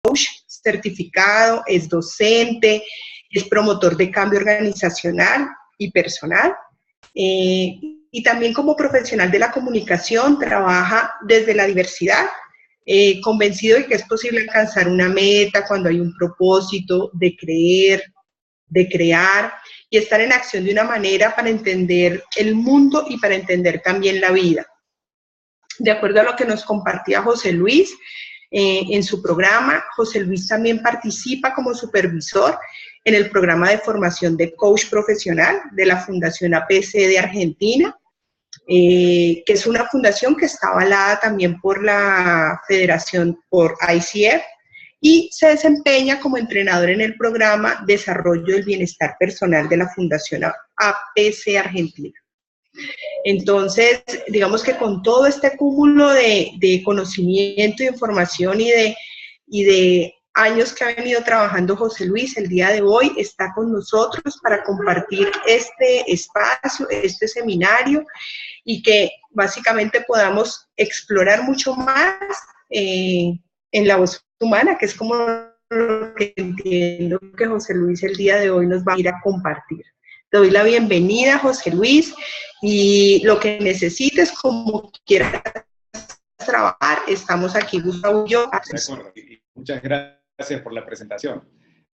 coach certificado, es docente, es promotor de cambio organizacional y personal. Y también como profesional de la comunicación trabaja desde la diversidad, convencido de que es posible alcanzar una meta cuando hay un propósito de creer, de crear y estar en acción de una manera para entender el mundo y para entender también la vida. De acuerdo a lo que nos compartía José Luis en su programa, José Luis también participa como supervisor en el programa de formación de coach profesional de la Fundación APC de Argentina, que es una fundación que está avalada también por la Federación, por ICF, y se desempeña como entrenador en el programa Desarrollo del Bienestar Personal de la Fundación APC Argentina. Entonces, digamos que con todo este cúmulo de conocimiento, de información y de años que ha venido trabajando José Luis, el día de hoy está con nosotros para compartir este espacio, este seminario, y que básicamente podamos explorar mucho más en la voz humana, que es como lo que entiendo que José Luis el día de hoy nos va a ir a compartir. Te doy la bienvenida, José Luis, y lo que necesites, como quieras trabajar, estamos aquí, Gustavo y yo. De acuerdo, y muchas gracias por la presentación.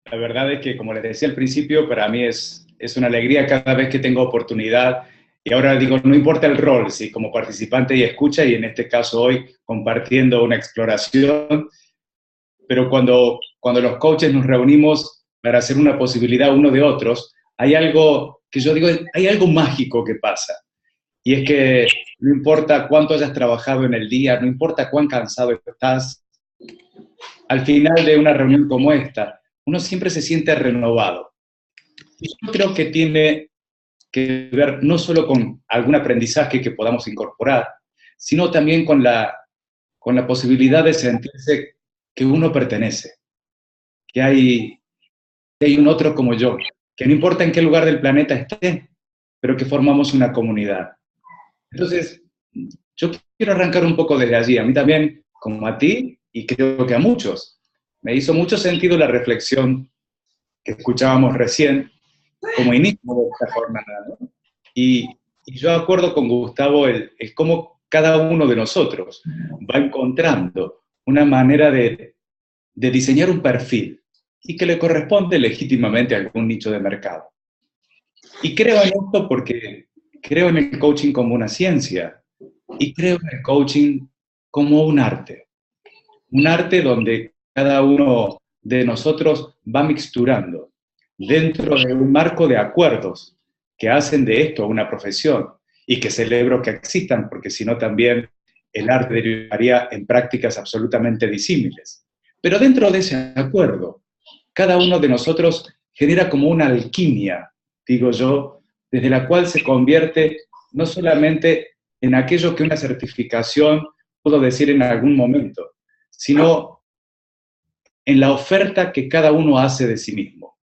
La verdad es que, como les decía al principio, para mí es una alegría cada vez que tengo oportunidad. Y ahora digo, no importa el rol, si como participante y escucha, y en este caso hoy compartiendo una exploración, pero cuando los coaches nos reunimos para hacer una posibilidad uno de otros, hay algo que yo digo, hay algo mágico que pasa. Y es que no importa cuánto hayas trabajado en el día, no importa cuán cansado estás, al final de una reunión como esta, uno siempre se siente renovado. Y yo creo que tiene que ver no solo con algún aprendizaje que podamos incorporar, sino también con la posibilidad de sentirse que uno pertenece, que hay un otro como yo, que no importa en qué lugar del planeta esté, pero que formamos una comunidad. Entonces, yo quiero arrancar un poco desde allí. A mí también, como a ti, y creo que a muchos, me hizo mucho sentido la reflexión que escuchábamos recién como inicio de esta jornada, ¿no? Y yo acuerdo con Gustavo el cómo cada uno de nosotros va encontrando una manera de diseñar un perfil y que le corresponde legítimamente a algún nicho de mercado. Y creo en esto porque creo en el coaching como una ciencia y creo en el coaching como un arte donde cada uno de nosotros va mixturando dentro de un marco de acuerdos que hacen de esto una profesión y que celebro que existan, porque si no también el arte derivaría en prácticas absolutamente disímiles. Pero dentro de ese acuerdo, cada uno de nosotros genera como una alquimia, digo yo, desde la cual se convierte no solamente en aquello que una certificación pudo decir en algún momento, sino en la oferta que cada uno hace de sí mismo.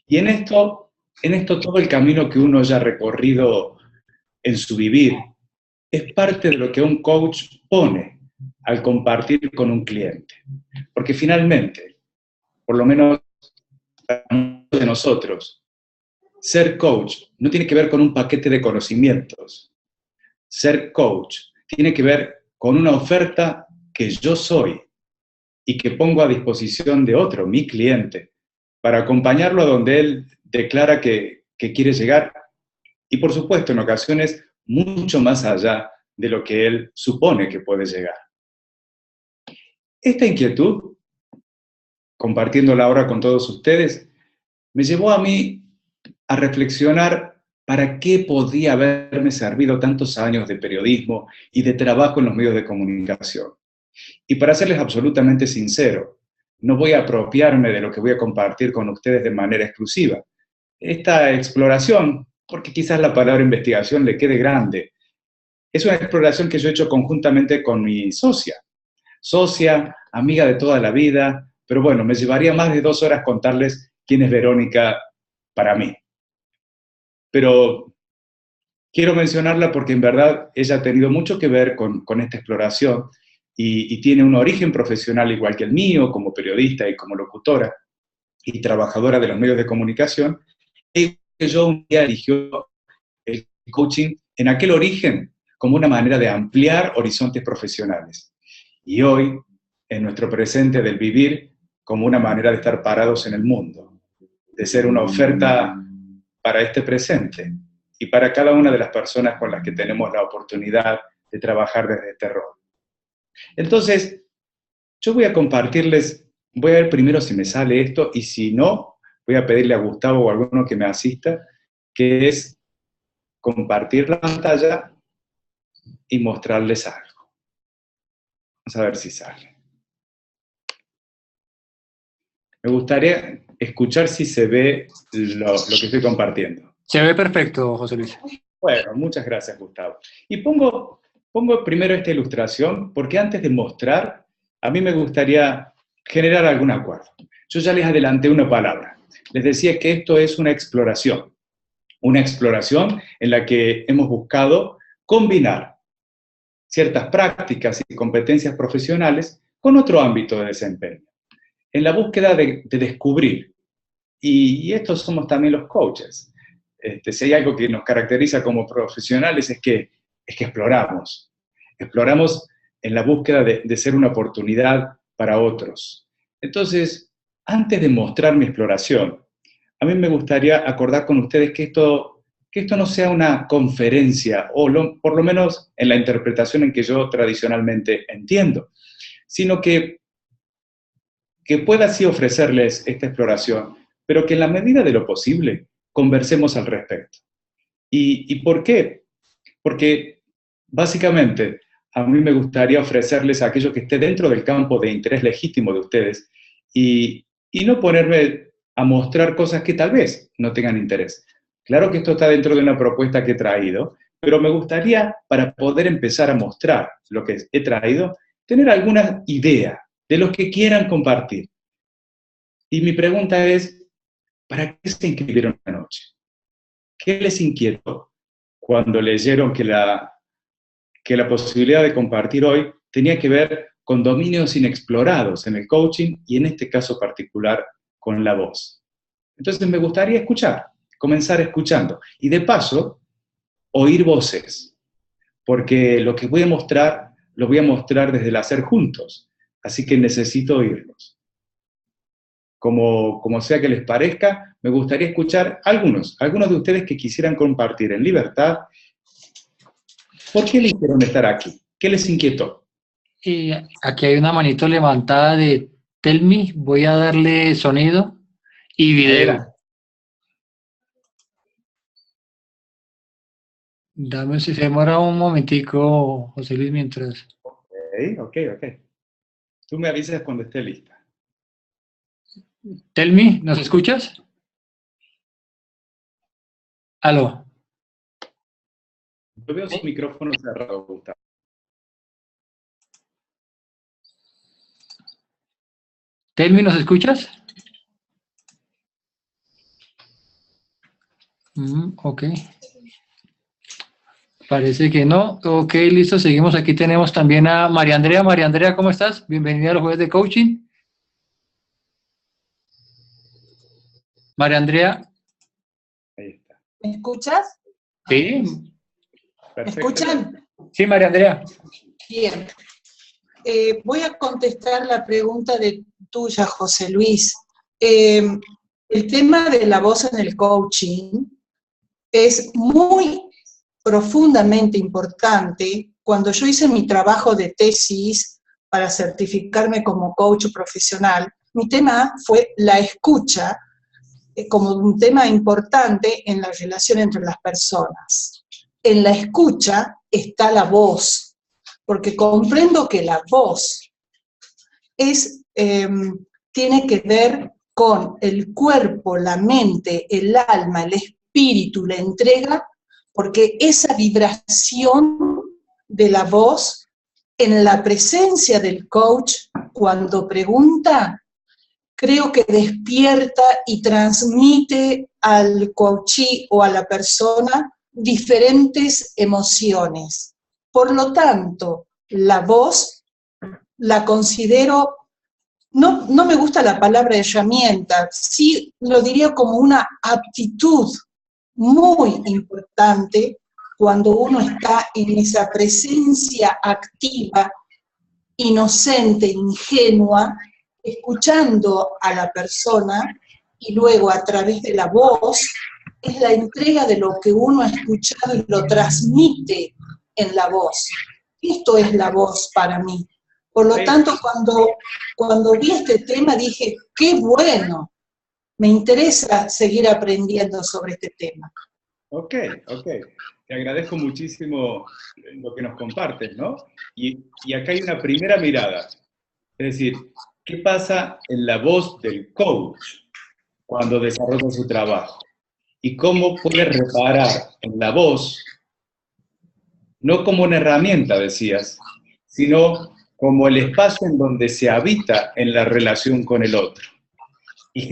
Y en esto todo el camino que uno ya ha recorrido en su vivir es parte de lo que un coach pone al compartir con un cliente. Porque finalmente, por lo menos para muchos de nosotros, ser coach no tiene que ver con un paquete de conocimientos. Ser coach tiene que ver con una oferta que yo soy y que pongo a disposición de otro, mi cliente, para acompañarlo a donde él declara que quiere llegar y, por supuesto, en ocasiones mucho más allá de lo que él supone que puede llegar. Esta inquietud, compartiéndola ahora con todos ustedes, me llevó a mí a reflexionar para qué podía haberme servido tantos años de periodismo y de trabajo en los medios de comunicación. Y para serles absolutamente sincero, no voy a apropiarme de lo que voy a compartir con ustedes de manera exclusiva. Esta exploración, porque quizás la palabra investigación le quede grande, es una exploración que yo he hecho conjuntamente con mi socia, amiga de toda la vida, pero bueno, me llevaría más de 2 horas contarles quién es Verónica para mí. Pero quiero mencionarla porque en verdad ella ha tenido mucho que ver con esta exploración y tiene un origen profesional igual que el mío, como periodista y como locutora y trabajadora de los medios de comunicación, que yo un día eligió el coaching en aquel origen como una manera de ampliar horizontes profesionales. Y hoy, en nuestro presente del vivir, como una manera de estar parados en el mundo, de ser una oferta para este presente y para cada una de las personas con las que tenemos la oportunidad de trabajar desde este rol. Entonces, yo voy a compartirles, voy a ver primero si me sale esto, y si no, voy a pedirle a Gustavo o a alguno que me asista, que es compartir la pantalla y mostrarles algo. Vamos a ver si sale. Me gustaría escuchar si se ve lo que estoy compartiendo. Se ve perfecto, José Luis. Bueno, muchas gracias, Gustavo. Y pongo primero esta ilustración, porque antes de mostrar, a mí me gustaría generar algún acuerdo. Yo ya les adelanté una palabra. Les decía que esto es una exploración en la que hemos buscado combinar ciertas prácticas y competencias profesionales con otro ámbito de desempeño, en la búsqueda de descubrir. Y estos somos también los coaches. Si hay algo que nos caracteriza como profesionales es que exploramos. Exploramos en la búsqueda de ser una oportunidad para otros. Entonces, antes de mostrar mi exploración, a mí me gustaría acordar con ustedes que esto no sea una conferencia, o por lo menos en la interpretación en que yo tradicionalmente entiendo, sino que pueda así ofrecerles esta exploración, pero que en la medida de lo posible conversemos al respecto. ¿Y por qué? Porque básicamente a mí me gustaría ofrecerles a aquello que esté dentro del campo de interés legítimo de ustedes y no ponerme a mostrar cosas que tal vez no tengan interés. Claro que esto está dentro de una propuesta que he traído, pero me gustaría, para poder empezar a mostrar lo que he traído, tener alguna idea de lo que quieran compartir. Y mi pregunta es, ¿para qué se inscribieron anoche? ¿Qué les inquietó cuando leyeron que la posibilidad de compartir hoy tenía que ver con dominios inexplorados en el coaching y en este caso particular con la voz? Entonces me gustaría escuchar, comenzar escuchando y de paso oír voces, porque lo que voy a mostrar, lo voy a mostrar desde el hacer juntos, así que necesito oírlos. Como sea que les parezca, me gustaría escuchar algunos de ustedes que quisieran compartir en libertad. ¿Por qué eligieron estar aquí? ¿Qué les inquietó? Y aquí hay una manito levantada de Telmi. Voy a darle sonido y video. Dame, si se demora un momentico, José Luis, mientras. Ok. Tú me avisas cuando esté lista. Telmi, ¿nos escuchas? Aló. Yo veo su micrófono cerrado, Gustavo. Telmi, ¿nos escuchas? Ok. Parece que no. Ok, listo, seguimos. Aquí tenemos también a María Andrea. María Andrea, ¿cómo estás? Bienvenida a los Jueves de Coaching. María Andrea. Ahí está. ¿Me escuchas? Sí. ¿Me escuchan? Sí, María Andrea. Bien. Voy a contestar la pregunta tuya, José Luis. El tema de la voz en el coaching es muy profundamente importante. Cuando yo hice mi trabajo de tesis para certificarme como coach profesional, mi tema fue la escucha como un tema importante en la relación entre las personas. En la escucha está la voz, porque comprendo que la voz tiene que ver con el cuerpo, la mente, el alma, el espíritu, la entrega, porque esa vibración de la voz en la presencia del coach, cuando pregunta, creo que despierta y transmite al coachee o a la persona diferentes emociones. Por lo tanto, la voz la considero, no me gusta la palabra herramienta, sí lo diría como una aptitud muy importante cuando uno está en esa presencia activa, inocente, ingenua, escuchando a la persona y luego a través de la voz es la entrega de lo que uno ha escuchado y lo transmite en la voz. Esto es la voz para mí. Por lo tanto, cuando vi este tema dije, qué bueno, me interesa seguir aprendiendo sobre este tema. Ok. Te agradezco muchísimo lo que nos compartes, ¿no? Y acá hay una primera mirada. Es decir, ¿qué pasa en la voz del coach cuando desarrolla su trabajo? Y cómo puede reparar en la voz, no como una herramienta, decías, sino como el espacio en donde se habita en la relación con el otro. Y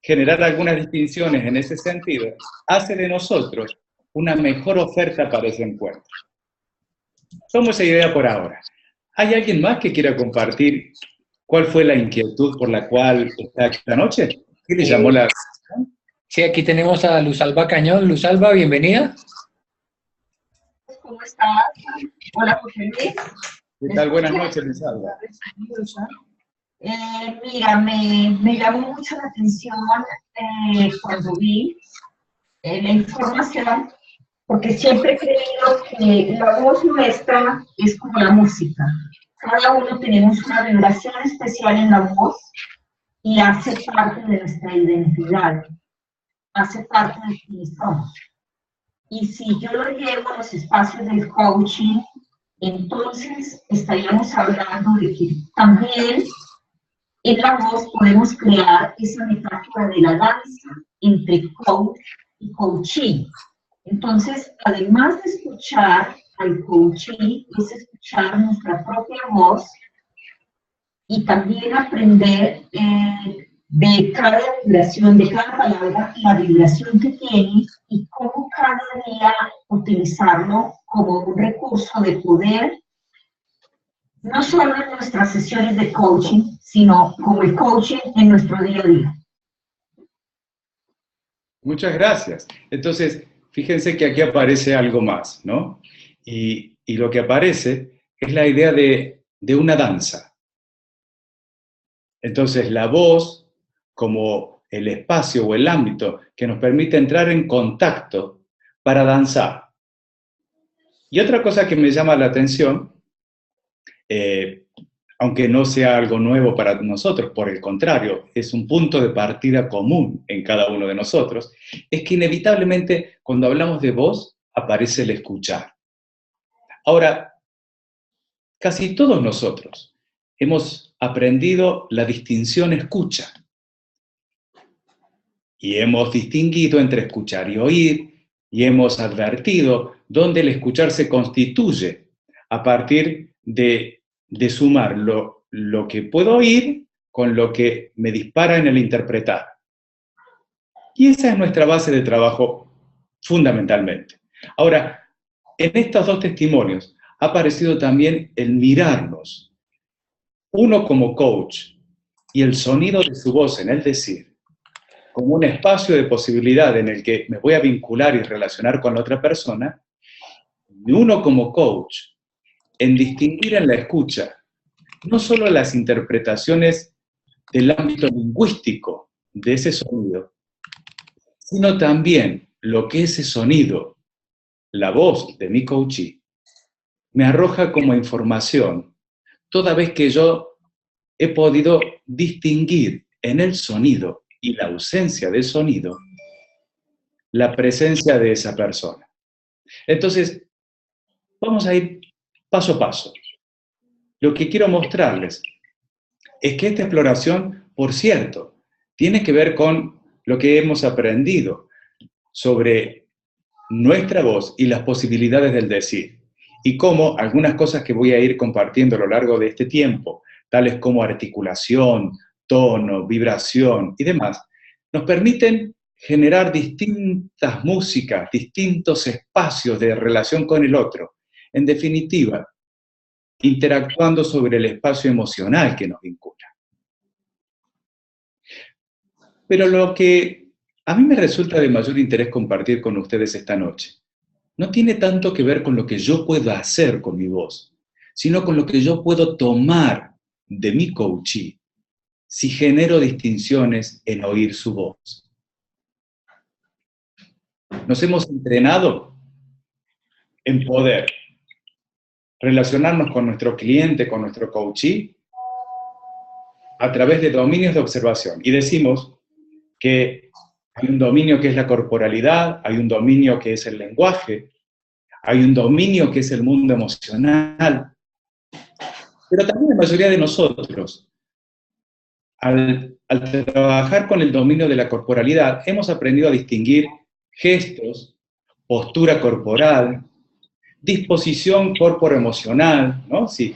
generar algunas distinciones en ese sentido hace de nosotros una mejor oferta para ese encuentro. Tomo esa idea por ahora. ¿Hay alguien más que quiera compartir cuál fue la inquietud por la cual está aquí esta noche? ¿Qué le llamó la atención? Sí, aquí tenemos a Luz Alba Cañón. Luz Alba, bienvenida. ¿Cómo estás? Hola, José Luis. ¿Qué tal? Buenas noches, Luz Alba. Mira, me llamó mucho la atención cuando vi la información, porque siempre he creído que la voz nuestra es como la música. Cada uno tenemos una vibración especial en la voz y hace parte de nuestra identidad, hace parte de quién somos. Y si yo lo llevo a los espacios del coaching, entonces estaríamos hablando de que también en la voz podemos crear esa metáfora de la danza entre coach y coachee. Entonces, además de escuchar al coachee, es escuchar nuestra propia voz y también aprender de cada vibración, de cada palabra, la vibración que tiene y cómo cada día utilizarlo como un recurso de poder, no solo en nuestras sesiones de coaching, sino como el coaching en nuestro día a día. Muchas gracias. Entonces, fíjense que aquí aparece algo más, ¿no? Y lo que aparece es la idea de una danza. Entonces, la voz como el espacio o el ámbito que nos permite entrar en contacto para danzar. Y otra cosa que me llama la atención, aunque no sea algo nuevo para nosotros, por el contrario, es un punto de partida común en cada uno de nosotros, es que inevitablemente cuando hablamos de voz aparece el escuchar. Ahora, casi todos nosotros hemos aprendido la distinción escucha y hemos distinguido entre escuchar y oír y hemos advertido dónde el escuchar se constituye a partir de sumar lo que puedo oír con lo que me dispara en el interpretar. Y esa es nuestra base de trabajo fundamentalmente. Ahora, en estos dos testimonios ha aparecido también el mirarnos, uno como coach y el sonido de su voz en el decir, como un espacio de posibilidad en el que me voy a vincular y relacionar con la otra persona, y uno como coach en distinguir en la escucha no solo las interpretaciones del ámbito lingüístico de ese sonido, sino también lo que ese sonido, la voz de mi coachee, me arroja como información, toda vez que yo he podido distinguir en el sonido y la ausencia del sonido la presencia de esa persona. Entonces, vamos a ir paso a paso. Lo que quiero mostrarles es que esta exploración, por cierto, tiene que ver con lo que hemos aprendido sobre nuestra voz y las posibilidades del decir, y cómo algunas cosas que voy a ir compartiendo a lo largo de este tiempo, tales como articulación, tono, vibración y demás, nos permiten generar distintas músicas, distintos espacios de relación con el otro. En definitiva, interactuando sobre el espacio emocional que nos vincula. Pero lo que a mí me resulta de mayor interés compartir con ustedes esta noche no tiene tanto que ver con lo que yo puedo hacer con mi voz, sino con lo que yo puedo tomar de mi coachee si genero distinciones en oír su voz. Nos hemos entrenado en poder relacionarnos con nuestro cliente, con nuestro coachee, a través de dominios de observación. Y decimos que hay un dominio que es la corporalidad, hay un dominio que es el lenguaje, hay un dominio que es el mundo emocional. Pero también la mayoría de nosotros, al trabajar con el dominio de la corporalidad, hemos aprendido a distinguir gestos, postura corporal, disposición corporo-emocional, ¿no? Si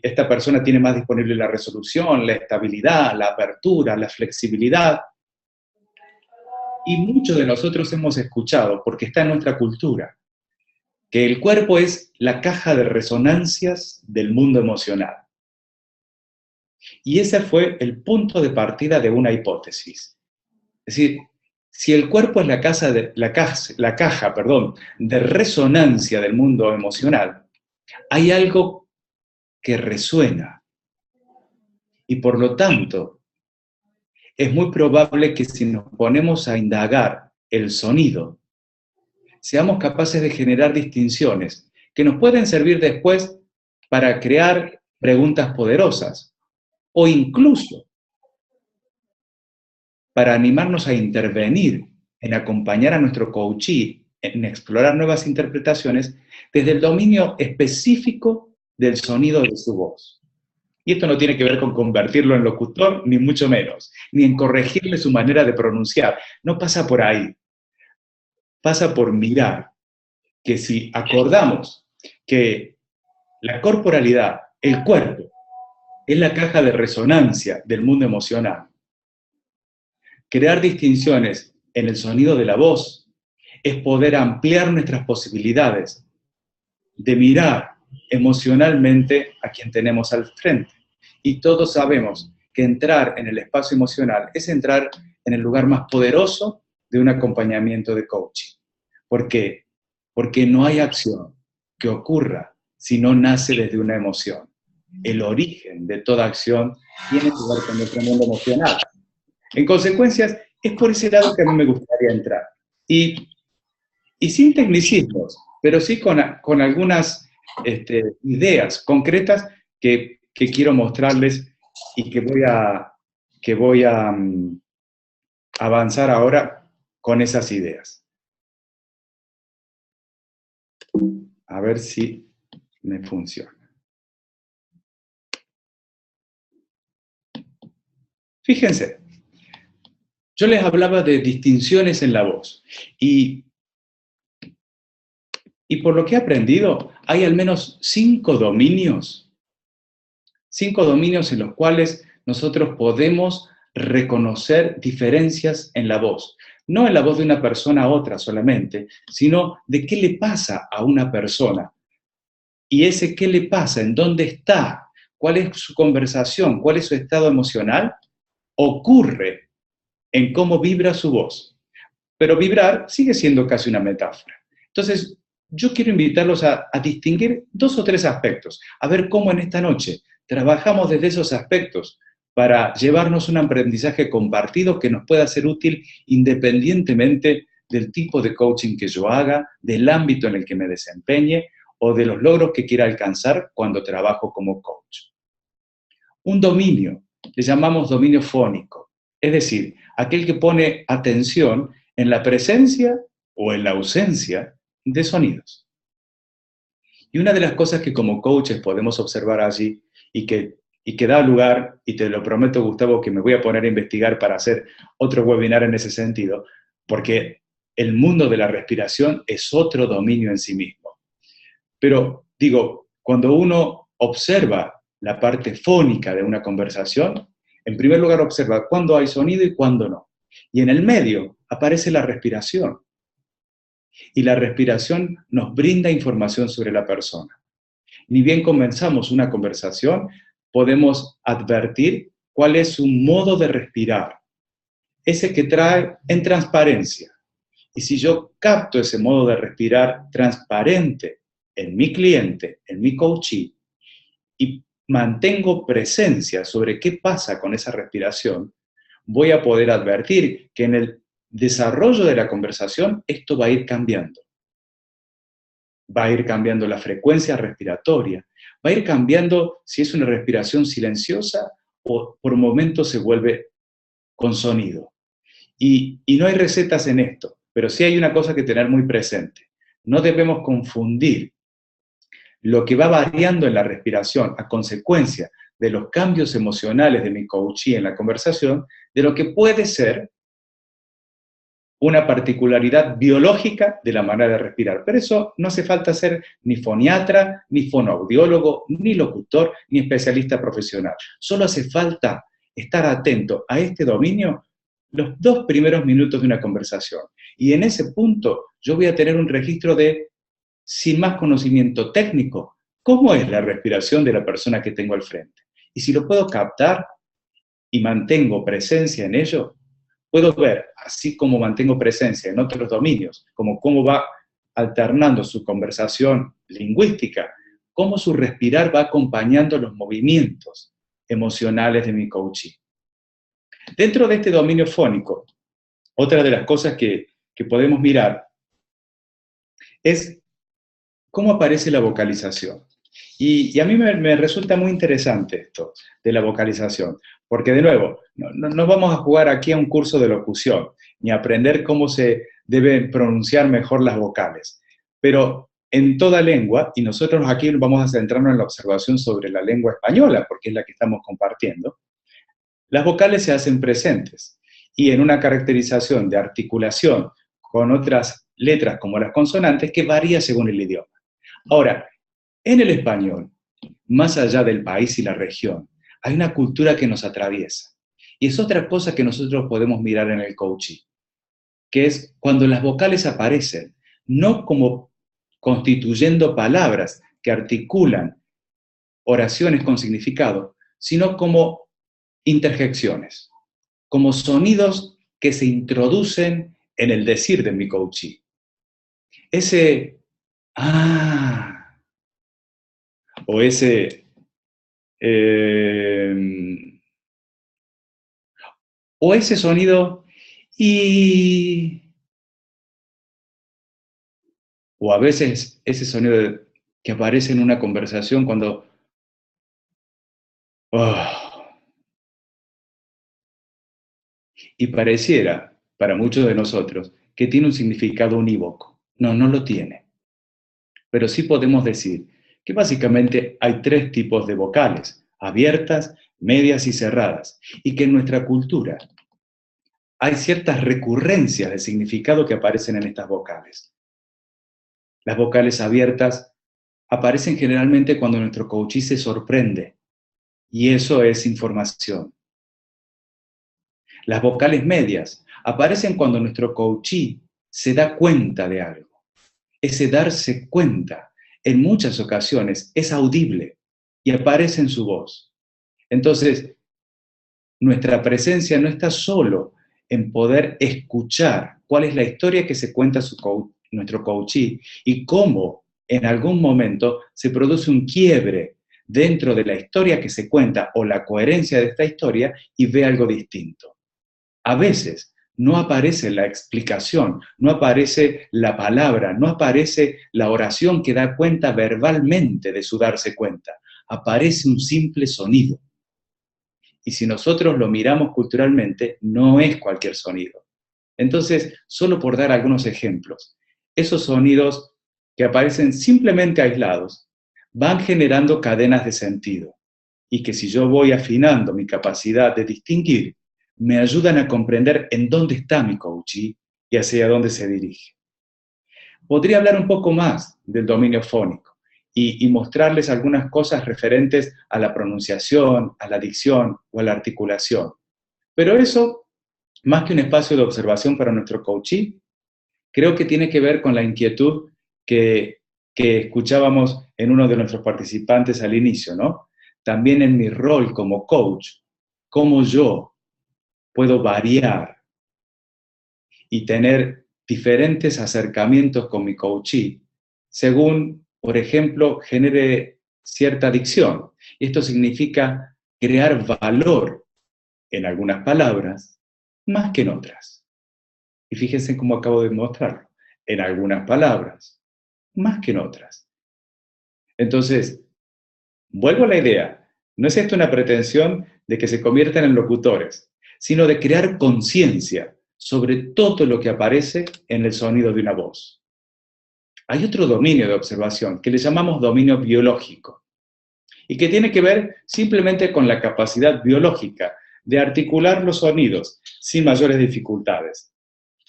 esta persona tiene más disponible la resolución, la estabilidad, la apertura, la flexibilidad. Y muchos de nosotros hemos escuchado, porque está en nuestra cultura, que el cuerpo es la caja de resonancias del mundo emocional. Y ese fue el punto de partida de una hipótesis. Es decir, si el cuerpo es la caja de resonancia del mundo emocional, hay algo que resuena. Y por lo tanto, es muy probable que si nos ponemos a indagar el sonido, seamos capaces de generar distinciones que nos pueden servir después para crear preguntas poderosas o incluso para animarnos a intervenir en acompañar a nuestro coachee en explorar nuevas interpretaciones desde el dominio específico del sonido de su voz. Y esto no tiene que ver con convertirlo en locutor, ni mucho menos, ni en corregirle su manera de pronunciar. No pasa por ahí. Pasa por mirar que si acordamos que la corporalidad, el cuerpo, es la caja de resonancia del mundo emocional, crear distinciones en el sonido de la voz es poder ampliar nuestras posibilidades de mirar emocionalmente a quien tenemos al frente. Y todos sabemos que entrar en el espacio emocional es entrar en el lugar más poderoso de un acompañamiento de coaching. ¿Por qué? Porque no hay acción que ocurra si no nace desde una emoción. El origen de toda acción tiene que ver con nuestro mundo emocional. En consecuencia, es por ese lado que a mí me gustaría entrar. Y sin tecnicismos, pero sí con algunas ideas concretas que quiero mostrarles y que voy a avanzar ahora con esas ideas. A ver si me funciona. Fíjense, yo les hablaba de distinciones en la voz y por lo que he aprendido, hay al menos 5 dominios en los cuales nosotros podemos reconocer diferencias en la voz. No en la voz de una persona a otra solamente, sino de qué le pasa a una persona. Y ese qué le pasa, en dónde está, cuál es su conversación, cuál es su estado emocional, ocurre en cómo vibra su voz. Pero vibrar sigue siendo casi una metáfora. Entonces, yo quiero invitarlos a distinguir 2 o 3 aspectos, a ver cómo en esta noche trabajamos desde esos aspectos para llevarnos un aprendizaje compartido que nos pueda ser útil independientemente del tipo de coaching que yo haga, del ámbito en el que me desempeñe o de los logros que quiera alcanzar cuando trabajo como coach. Un dominio, le llamamos dominio fónico, es decir, aquel que pone atención en la presencia o en la ausencia de sonidos. Y una de las cosas que como coaches podemos observar allí y que da lugar, y te lo prometo, Gustavo, que me voy a poner a investigar para hacer otro webinar en ese sentido, porque el mundo de la respiración es otro dominio en sí mismo. Pero, digo, cuando uno observa la parte fónica de una conversación, en primer lugar observa cuándo hay sonido y cuándo no. Y en el medio aparece la respiración. Y la respiración nos brinda información sobre la persona. ni bien comenzamos una conversación, podemos advertir cuál es su modo de respirar, ese que trae en transparencia. Y si yo capto ese modo de respirar transparente en mi cliente, en mi coachee, y mantengo presencia sobre qué pasa con esa respiración, voy a poder advertir que en el desarrollo de la conversación esto va a ir cambiando. Va a ir cambiando la frecuencia respiratoria, va a ir cambiando si es una respiración silenciosa o por momentos se vuelve con sonido. Y no hay recetas en esto, pero sí hay una cosa que tener muy presente. No debemos confundir lo que va variando en la respiración a consecuencia de los cambios emocionales de mi coachee en la conversación, de lo que puede ser una particularidad biológica de la manera de respirar. Pero eso no hace falta ser ni foniatra, ni fonoaudiólogo, ni locutor, ni especialista profesional. Solo hace falta estar atento a este dominio los 2 primeros minutos de una conversación. Y en ese punto yo voy a tener un registro de, sin más conocimiento técnico, cómo es la respiración de la persona que tengo al frente. Y si lo puedo captar y mantengo presencia en ello, puedo ver, así como mantengo presencia en otros dominios, como cómo va alternando su conversación lingüística, cómo su respirar va acompañando los movimientos emocionales de mi coachee. Dentro de este dominio fónico, otra de las cosas que podemos mirar es cómo aparece la vocalización. Y a mí me resulta muy interesante esto de la vocalización, porque de nuevo, no vamos a jugar aquí a un curso de locución, ni a aprender cómo se deben pronunciar mejor las vocales, pero en toda lengua, y nosotros aquí vamos a centrarnos en la observación sobre la lengua española, porque es la que estamos compartiendo, las vocales se hacen presentes, y en una caracterización de articulación con otras letras como las consonantes que varía según el idioma. Ahora, en el español, más allá del país y la región, hay una cultura que nos atraviesa. Y es otra cosa que nosotros podemos mirar en el coaching, que es cuando las vocales aparecen, no como constituyendo palabras que articulan oraciones con significado, sino como interjecciones, como sonidos que se introducen en el decir de mi coachee. Ese o ese o ese sonido o a veces ese sonido que aparece en una conversación cuando y pareciera para muchos de nosotros que tiene un significado unívoco. No lo tiene. Pero sí podemos decir que básicamente hay 3 tipos de vocales, abiertas, medias y cerradas, y que en nuestra cultura hay ciertas recurrencias de significado que aparecen en estas vocales. Las vocales abiertas aparecen generalmente cuando nuestro coachee se sorprende, y eso es información. Las vocales medias aparecen cuando nuestro coachee se da cuenta de algo. Ese darse cuenta, en muchas ocasiones, es audible y aparece en su voz. Entonces, nuestra presencia no está solo en poder escuchar cuál es la historia que se cuenta nuestro coachee y cómo en algún momento se produce un quiebre dentro de la historia que se cuenta o la coherencia de esta historia y ve algo distinto. A veces no aparece la explicación, no aparece la palabra, no aparece la oración que da cuenta verbalmente de su darse cuenta. Aparece un simple sonido. Y si nosotros lo miramos culturalmente, no es cualquier sonido. Entonces, solo por dar algunos ejemplos, esos sonidos que aparecen simplemente aislados van generando cadenas de sentido. Y que si yo voy afinando mi capacidad de distinguir, me ayudan a comprender en dónde está mi coachee y hacia dónde se dirige. Podría hablar un poco más del dominio fónico y mostrarles algunas cosas referentes a la pronunciación, a la dicción o a la articulación. Pero eso, más que un espacio de observación para nuestro coachee, creo que tiene que ver con la inquietud que que escuchábamos en uno de nuestros participantes al inicio, ¿no? También en mi rol como coach, cómo yo puedo variar y tener diferentes acercamientos con mi coachee, según, por ejemplo, genere cierta adicción. Esto significa crear valor en algunas palabras más que en otras. Y fíjense cómo acabo de mostrarlo. En algunas palabras más que en otras. Entonces, vuelvo a la idea. No es esto una pretensión de que se conviertan en locutores, sino de crear conciencia sobre todo lo que aparece en el sonido de una voz. Hay otro dominio de observación que le llamamos dominio biológico y que tiene que ver simplemente con la capacidad biológica de articular los sonidos sin mayores dificultades.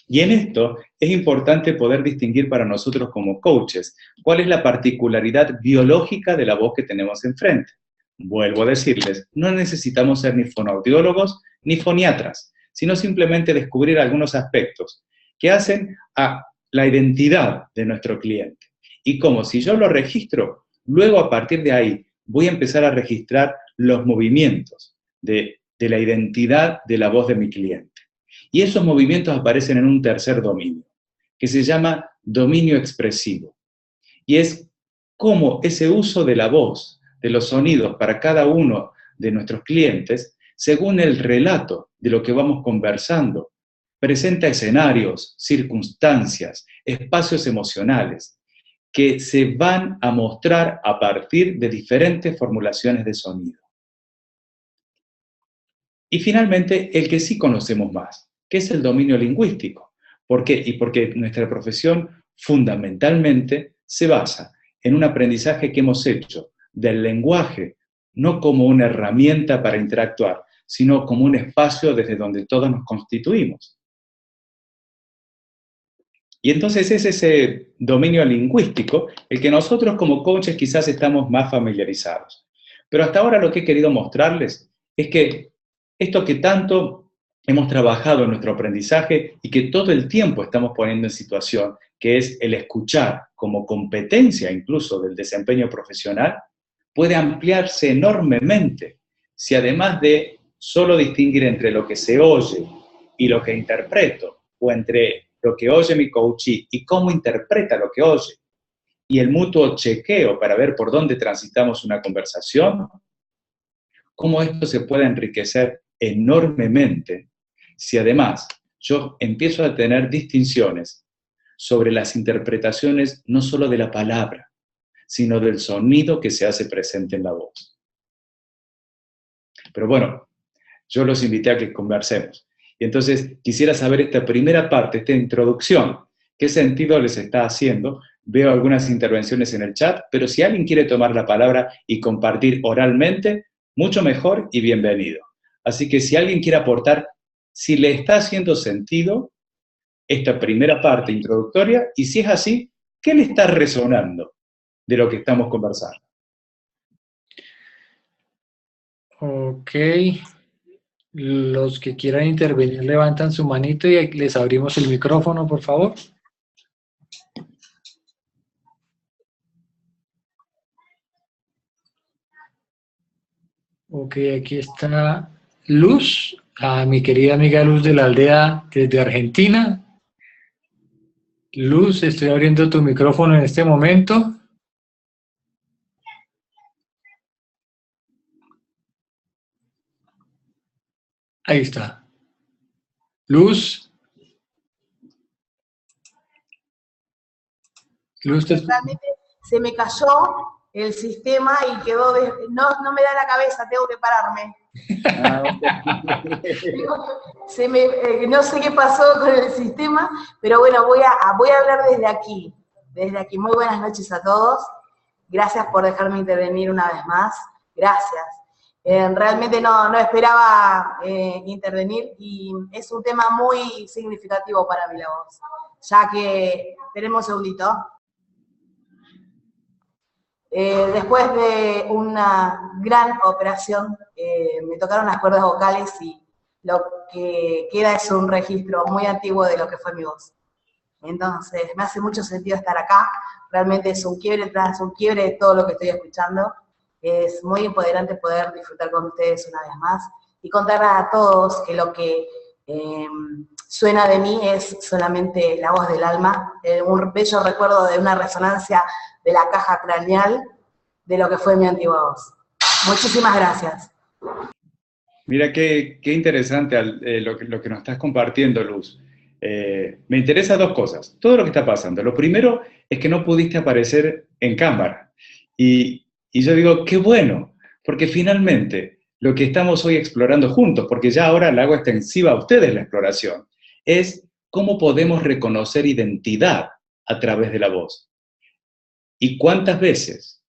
Y en esto es importante poder distinguir para nosotros como coaches cuál es la particularidad biológica de la voz que tenemos enfrente. Vuelvo a decirles, no necesitamos ser ni fonoaudiólogos ni foniatras, sino simplemente descubrir algunos aspectos que hacen a la identidad de nuestro cliente. Y como si yo lo registro, luego a partir de ahí voy a empezar a registrar los movimientos de la identidad de la voz de mi cliente. Y esos movimientos aparecen en un tercer dominio, que se llama dominio expresivo. Y es cómo ese uso de la voz, de los sonidos para cada uno de nuestros clientes, según el relato de lo que vamos conversando, presenta escenarios, circunstancias, espacios emocionales, que se van a mostrar a partir de diferentes formulaciones de sonido. Y finalmente, el que sí conocemos más, que es el dominio lingüístico. ¿Por qué? Y porque nuestra profesión fundamentalmente se basa en un aprendizaje que hemos hecho del lenguaje, no como una herramienta para interactuar, sino como un espacio desde donde todos nos constituimos. Y entonces es ese dominio lingüístico el que nosotros como coaches quizás estamos más familiarizados. Pero hasta ahora lo que he querido mostrarles es que esto que tanto hemos trabajado en nuestro aprendizaje y que todo el tiempo estamos poniendo en situación, que es el escuchar como competencia incluso del desempeño profesional, puede ampliarse enormemente si además de solo distinguir entre lo que se oye y lo que interpreto, o entre lo que oye mi coachee y cómo interpreta lo que oye, y el mutuo chequeo para ver por dónde transitamos una conversación, cómo esto se puede enriquecer enormemente si además yo empiezo a tener distinciones sobre las interpretaciones no solo de la palabra, sino del sonido que se hace presente en la voz. Pero bueno, yo los invité a que conversemos. Y entonces quisiera saber esta primera parte, esta introducción, ¿qué sentido les está haciendo? Veo algunas intervenciones en el chat, pero si alguien quiere tomar la palabra y compartir oralmente, mucho mejor y bienvenido. Así que si alguien quiere aportar, si le está haciendo sentido esta primera parte introductoria, y si es así, ¿qué le está resonando de lo que estamos conversando? Ok. Los que quieran intervenir levantan su manito y les abrimos el micrófono, por favor. Ok, aquí está Luz, mi querida amiga Luz de la aldea desde Argentina. Luz, estoy abriendo tu micrófono en este momento. Ahí está. Luz. Luz, realmente se me cayó el sistema y quedó, no me da la cabeza, tengo que pararme. No sé qué pasó con el sistema, pero bueno, voy a hablar desde aquí. Muy buenas noches a todos. Gracias por dejarme intervenir una vez más. Gracias. Realmente no esperaba intervenir y es un tema muy significativo para mí la voz, ya que, tenemos un segundito. Después de una gran operación, me tocaron las cuerdas vocales y lo que queda es un registro muy antiguo de lo que fue mi voz. Entonces, me hace mucho sentido estar acá. Realmente es un quiebre tras un quiebre de todo lo que estoy escuchando. Es muy empoderante poder disfrutar con ustedes una vez más y contar a todos que lo que suena de mí es solamente la voz del alma, un bello recuerdo de una resonancia de la caja craneal de lo que fue mi antigua voz. Muchísimas gracias. Mira qué interesante lo que nos estás compartiendo, Luz. Me interesa dos cosas, todo lo que está pasando. Lo primero es que no pudiste aparecer en cámara. Y yo digo, qué bueno, porque finalmente lo que estamos hoy explorando juntos, porque ya ahora le hago extensiva a ustedes la exploración, es cómo podemos reconocer identidad a través de la voz. ¿Y cuántas veces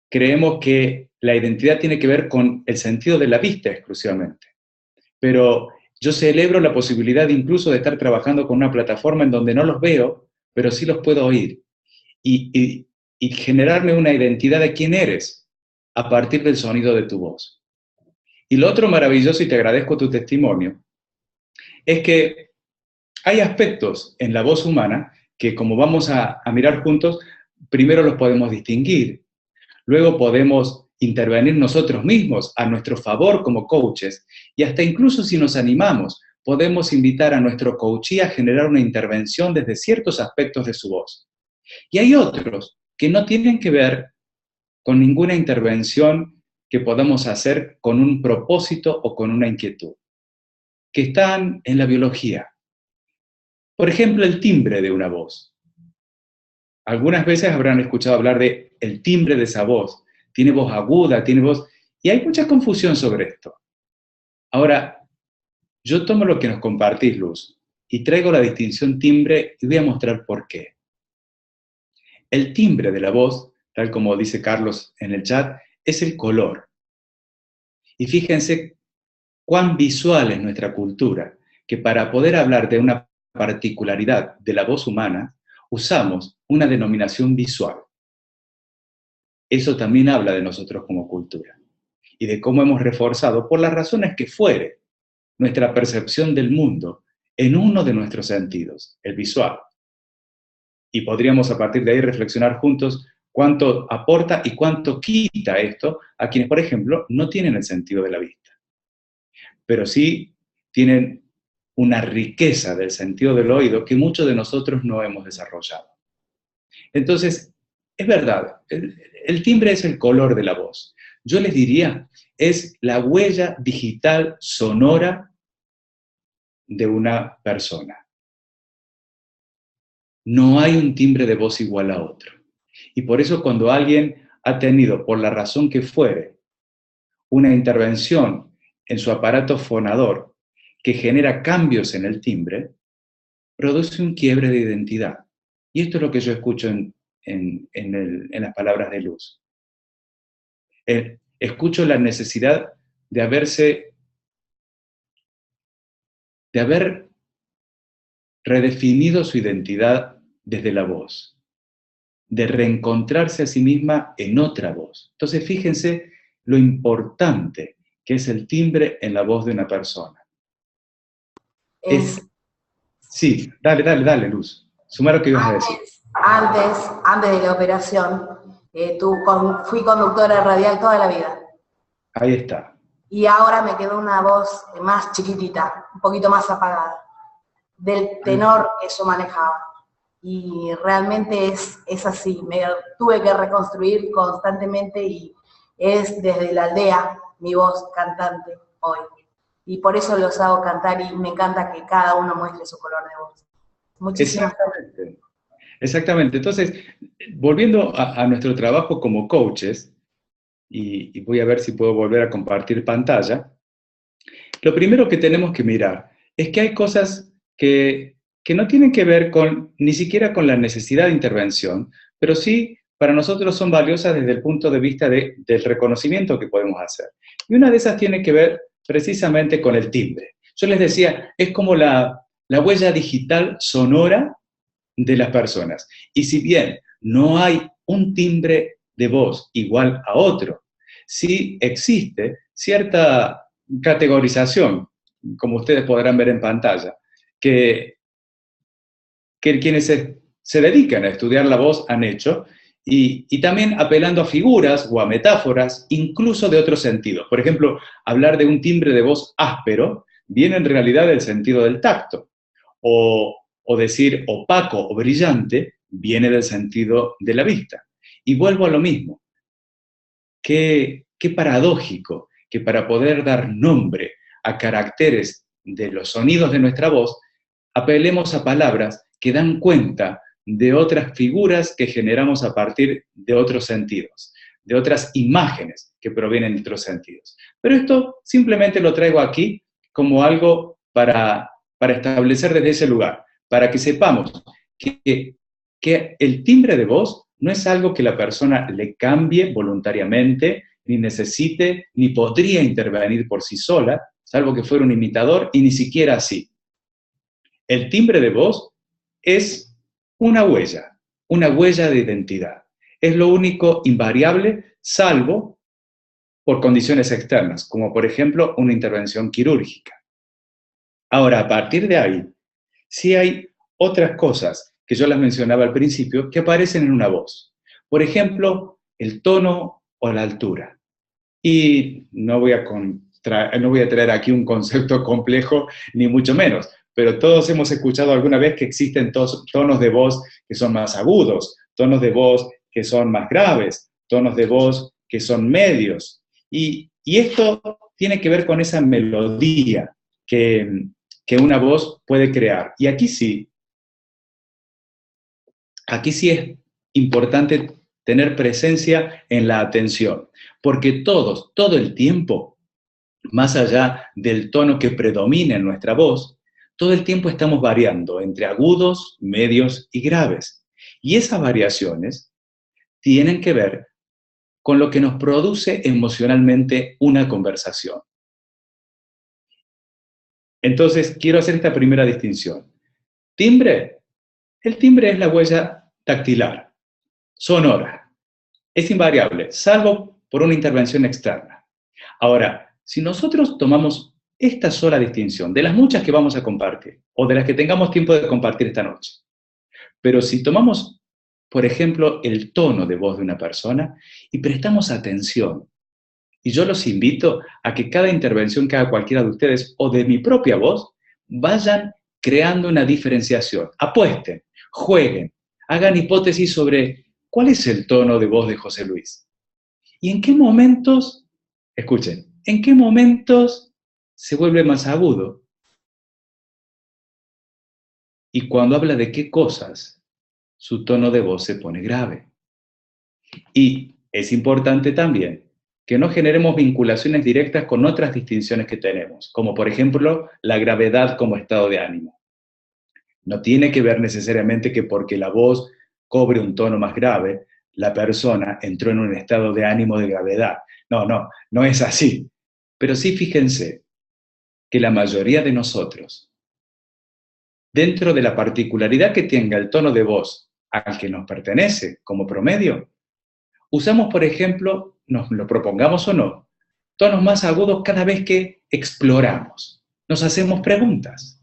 creemos que la identidad tiene que ver con el sentido de la vista exclusivamente? Pero yo celebro la posibilidad incluso de estar trabajando con una plataforma en donde no los veo, pero sí los puedo oír. Y generarme una identidad de quién eres a partir del sonido de tu voz. Y lo otro maravilloso, y te agradezco tu testimonio, es que hay aspectos en la voz humana que, como vamos a mirar juntos, primero los podemos distinguir, luego podemos intervenir nosotros mismos a nuestro favor como coaches, y hasta incluso si nos animamos, podemos invitar a nuestro coachee a generar una intervención desde ciertos aspectos de su voz. Y hay otros que no tienen que ver con ninguna intervención que podamos hacer con un propósito o con una inquietud, que están en la biología. Por ejemplo, el timbre de una voz. Algunas veces habrán escuchado hablar de el timbre de esa voz. Tiene voz aguda, tiene voz... Y hay mucha confusión sobre esto. Ahora, yo tomo lo que nos compartís, Luz, y traigo la distinción timbre y voy a mostrar por qué. El timbre de la voz, tal como dice Carlos en el chat, es el color. Y fíjense cuán visual es nuestra cultura, que para poder hablar de una particularidad de la voz humana, usamos una denominación visual. Eso también habla de nosotros como cultura y de cómo hemos reforzado, por las razones que fuere, nuestra percepción del mundo en uno de nuestros sentidos, el visual. Y podríamos a partir de ahí reflexionar juntos cuánto aporta y cuánto quita esto a quienes, por ejemplo, no tienen el sentido de la vista, pero sí tienen una riqueza del sentido del oído que muchos de nosotros no hemos desarrollado. Entonces, es verdad, el timbre es el color de la voz. Yo les diría, es la huella digital sonora de una persona. No hay un timbre de voz igual a otro. Y por eso cuando alguien ha tenido, por la razón que fuere, una intervención en su aparato fonador que genera cambios en el timbre, produce un quiebre de identidad. Y esto es lo que yo escucho en las palabras de Luz. Escucho la necesidad de haber redefinido su identidad desde la voz, de reencontrarse a sí misma en otra voz. Entonces, fíjense lo importante que es el timbre en la voz de una persona. Sí, dale, Luz. Sumar lo que ibas a decir. Antes de la operación, fui conductora radial toda la vida. Ahí está. Y ahora me quedó una voz más chiquitita, un poquito más apagada, del tenor que yo manejaba. Y realmente es así, me tuve que reconstruir constantemente y es desde la aldea mi voz cantante hoy. Y por eso los hago cantar y me encanta que cada uno muestre su color de voz. Muchísimas gracias. Exactamente. Entonces, volviendo a nuestro trabajo como coaches, y voy a ver si puedo volver a compartir pantalla, lo primero que tenemos que mirar es que hay cosas que no tienen que ver ni siquiera con la necesidad de intervención, pero sí para nosotros son valiosas desde el punto de vista del reconocimiento que podemos hacer. Y una de esas tiene que ver precisamente con el timbre. Yo les decía, es como la huella digital sonora de las personas. Y si bien no hay un timbre de voz igual a otro, sí existe cierta categorización, como ustedes podrán ver en pantalla, que que quienes se dedican a estudiar la voz han hecho, y también apelando a figuras o a metáforas, incluso de otros sentidos. Por ejemplo, hablar de un timbre de voz áspero viene en realidad del sentido del tacto, o decir opaco o brillante viene del sentido de la vista. Y vuelvo a lo mismo. Qué paradójico que para poder dar nombre a caracteres de los sonidos de nuestra voz, apelemos a palabras que dan cuenta de otras figuras que generamos a partir de otros sentidos, de otras imágenes que provienen de otros sentidos. Pero esto simplemente lo traigo aquí como algo para establecer desde ese lugar, para que sepamos que el timbre de voz no es algo que la persona le cambie voluntariamente, ni necesite, ni podría intervenir por sí sola, salvo que fuera un imitador, y ni siquiera así. El timbre de voz es una huella de identidad. Es lo único invariable, salvo por condiciones externas, como por ejemplo una intervención quirúrgica. Ahora, a partir de ahí, sí hay otras cosas que yo las mencionaba al principio que aparecen en una voz. Por ejemplo, el tono o la altura. Y no voy a traer aquí un concepto complejo, ni mucho menos, pero todos hemos escuchado alguna vez que existen tonos de voz que son más agudos, tonos de voz que son más graves, tonos de voz que son medios. Y esto tiene que ver con esa melodía que una voz puede crear. Y aquí sí es importante tener presencia en la atención, porque todo el tiempo, más allá del tono que predomina en nuestra voz, todo el tiempo estamos variando entre agudos, medios y graves. Y esas variaciones tienen que ver con lo que nos produce emocionalmente una conversación. Entonces, quiero hacer esta primera distinción. Timbre. El timbre es la huella dactilar, sonora. Es invariable, salvo por una intervención externa. Ahora, si nosotros tomamos esta sola distinción, de las muchas que vamos a compartir, o de las que tengamos tiempo de compartir esta noche, pero si tomamos, por ejemplo, el tono de voz de una persona y prestamos atención, y yo los invito a que cada intervención que haga cualquiera de ustedes, o de mi propia voz, vayan creando una diferenciación. Apuesten, jueguen, hagan hipótesis sobre cuál es el tono de voz de José Luis. ¿Y en qué momentos, escuchen, en qué momentos se vuelve más agudo? Y cuando habla de qué cosas, su tono de voz se pone grave. Y es importante también que no generemos vinculaciones directas con otras distinciones que tenemos, como por ejemplo la gravedad como estado de ánimo. No tiene que ver necesariamente que porque la voz cobre un tono más grave, la persona entró en un estado de ánimo de gravedad. No es así. Pero sí fíjense que la mayoría de nosotros, dentro de la particularidad que tenga el tono de voz al que nos pertenece como promedio, usamos, por ejemplo, nos lo propongamos o no, tonos más agudos cada vez que exploramos, nos hacemos preguntas.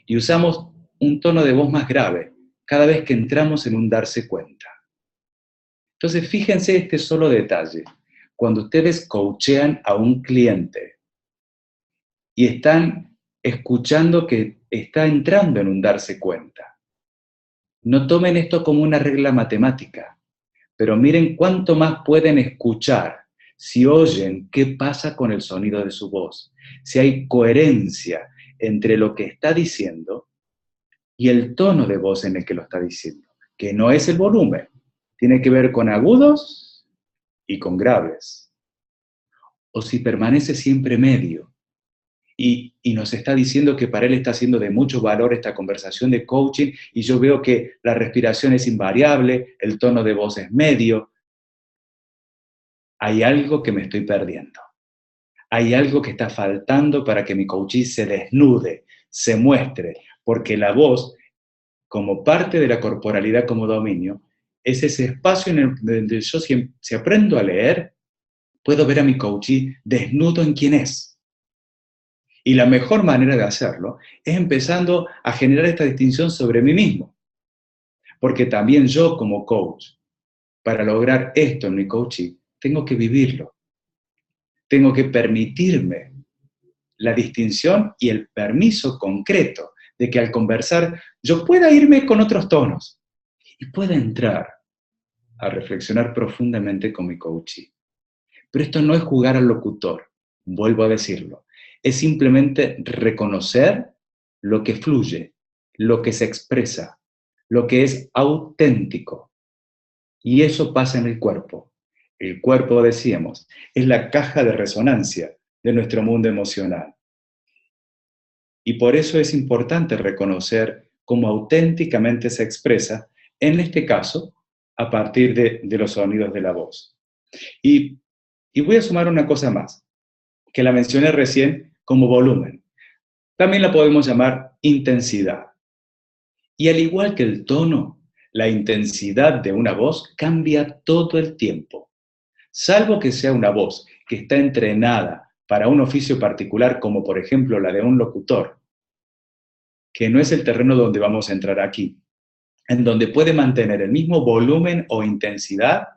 Y usamos un tono de voz más grave cada vez que entramos en un darse cuenta. Entonces, fíjense este solo detalle. Cuando ustedes coachean a un cliente y están escuchando que está entrando en un darse cuenta, no tomen esto como una regla matemática, pero miren cuánto más pueden escuchar si oyen qué pasa con el sonido de su voz, si hay coherencia entre lo que está diciendo y el tono de voz en el que lo está diciendo, que no es el volumen, tiene que ver con agudos y con graves. O si permanece siempre medio y nos está diciendo que para él está siendo de mucho valor esta conversación de coaching y yo veo que la respiración es invariable, el tono de voz es medio. Hay algo que me estoy perdiendo. Hay algo que está faltando para que mi coaching se desnude, se muestre, porque la voz, como parte de la corporalidad como dominio, es ese espacio en el donde yo, si aprendo a leer, puedo ver a mi coachee desnudo en quién es. Y la mejor manera de hacerlo es empezando a generar esta distinción sobre mí mismo. Porque también yo como coach, para lograr esto en mi coaching, tengo que vivirlo. Tengo que permitirme la distinción y el permiso concreto de que al conversar yo pueda irme con otros tonos y pueda entrar a reflexionar profundamente con mi coachee. Pero esto no es jugar al locutor, vuelvo a decirlo. Es simplemente reconocer lo que fluye, lo que se expresa, lo que es auténtico. Y eso pasa en el cuerpo. El cuerpo, decíamos, es la caja de resonancia de nuestro mundo emocional. Y por eso es importante reconocer cómo auténticamente se expresa, en este caso, a partir de los sonidos de la voz. Y voy a sumar una cosa más, que la mencioné recién como volumen. También la podemos llamar intensidad. Y al igual que el tono, la intensidad de una voz cambia todo el tiempo. Salvo que sea una voz que está entrenada para un oficio particular, como por ejemplo la de un locutor, que no es el terreno donde vamos a entrar aquí, en donde puede mantener el mismo volumen o intensidad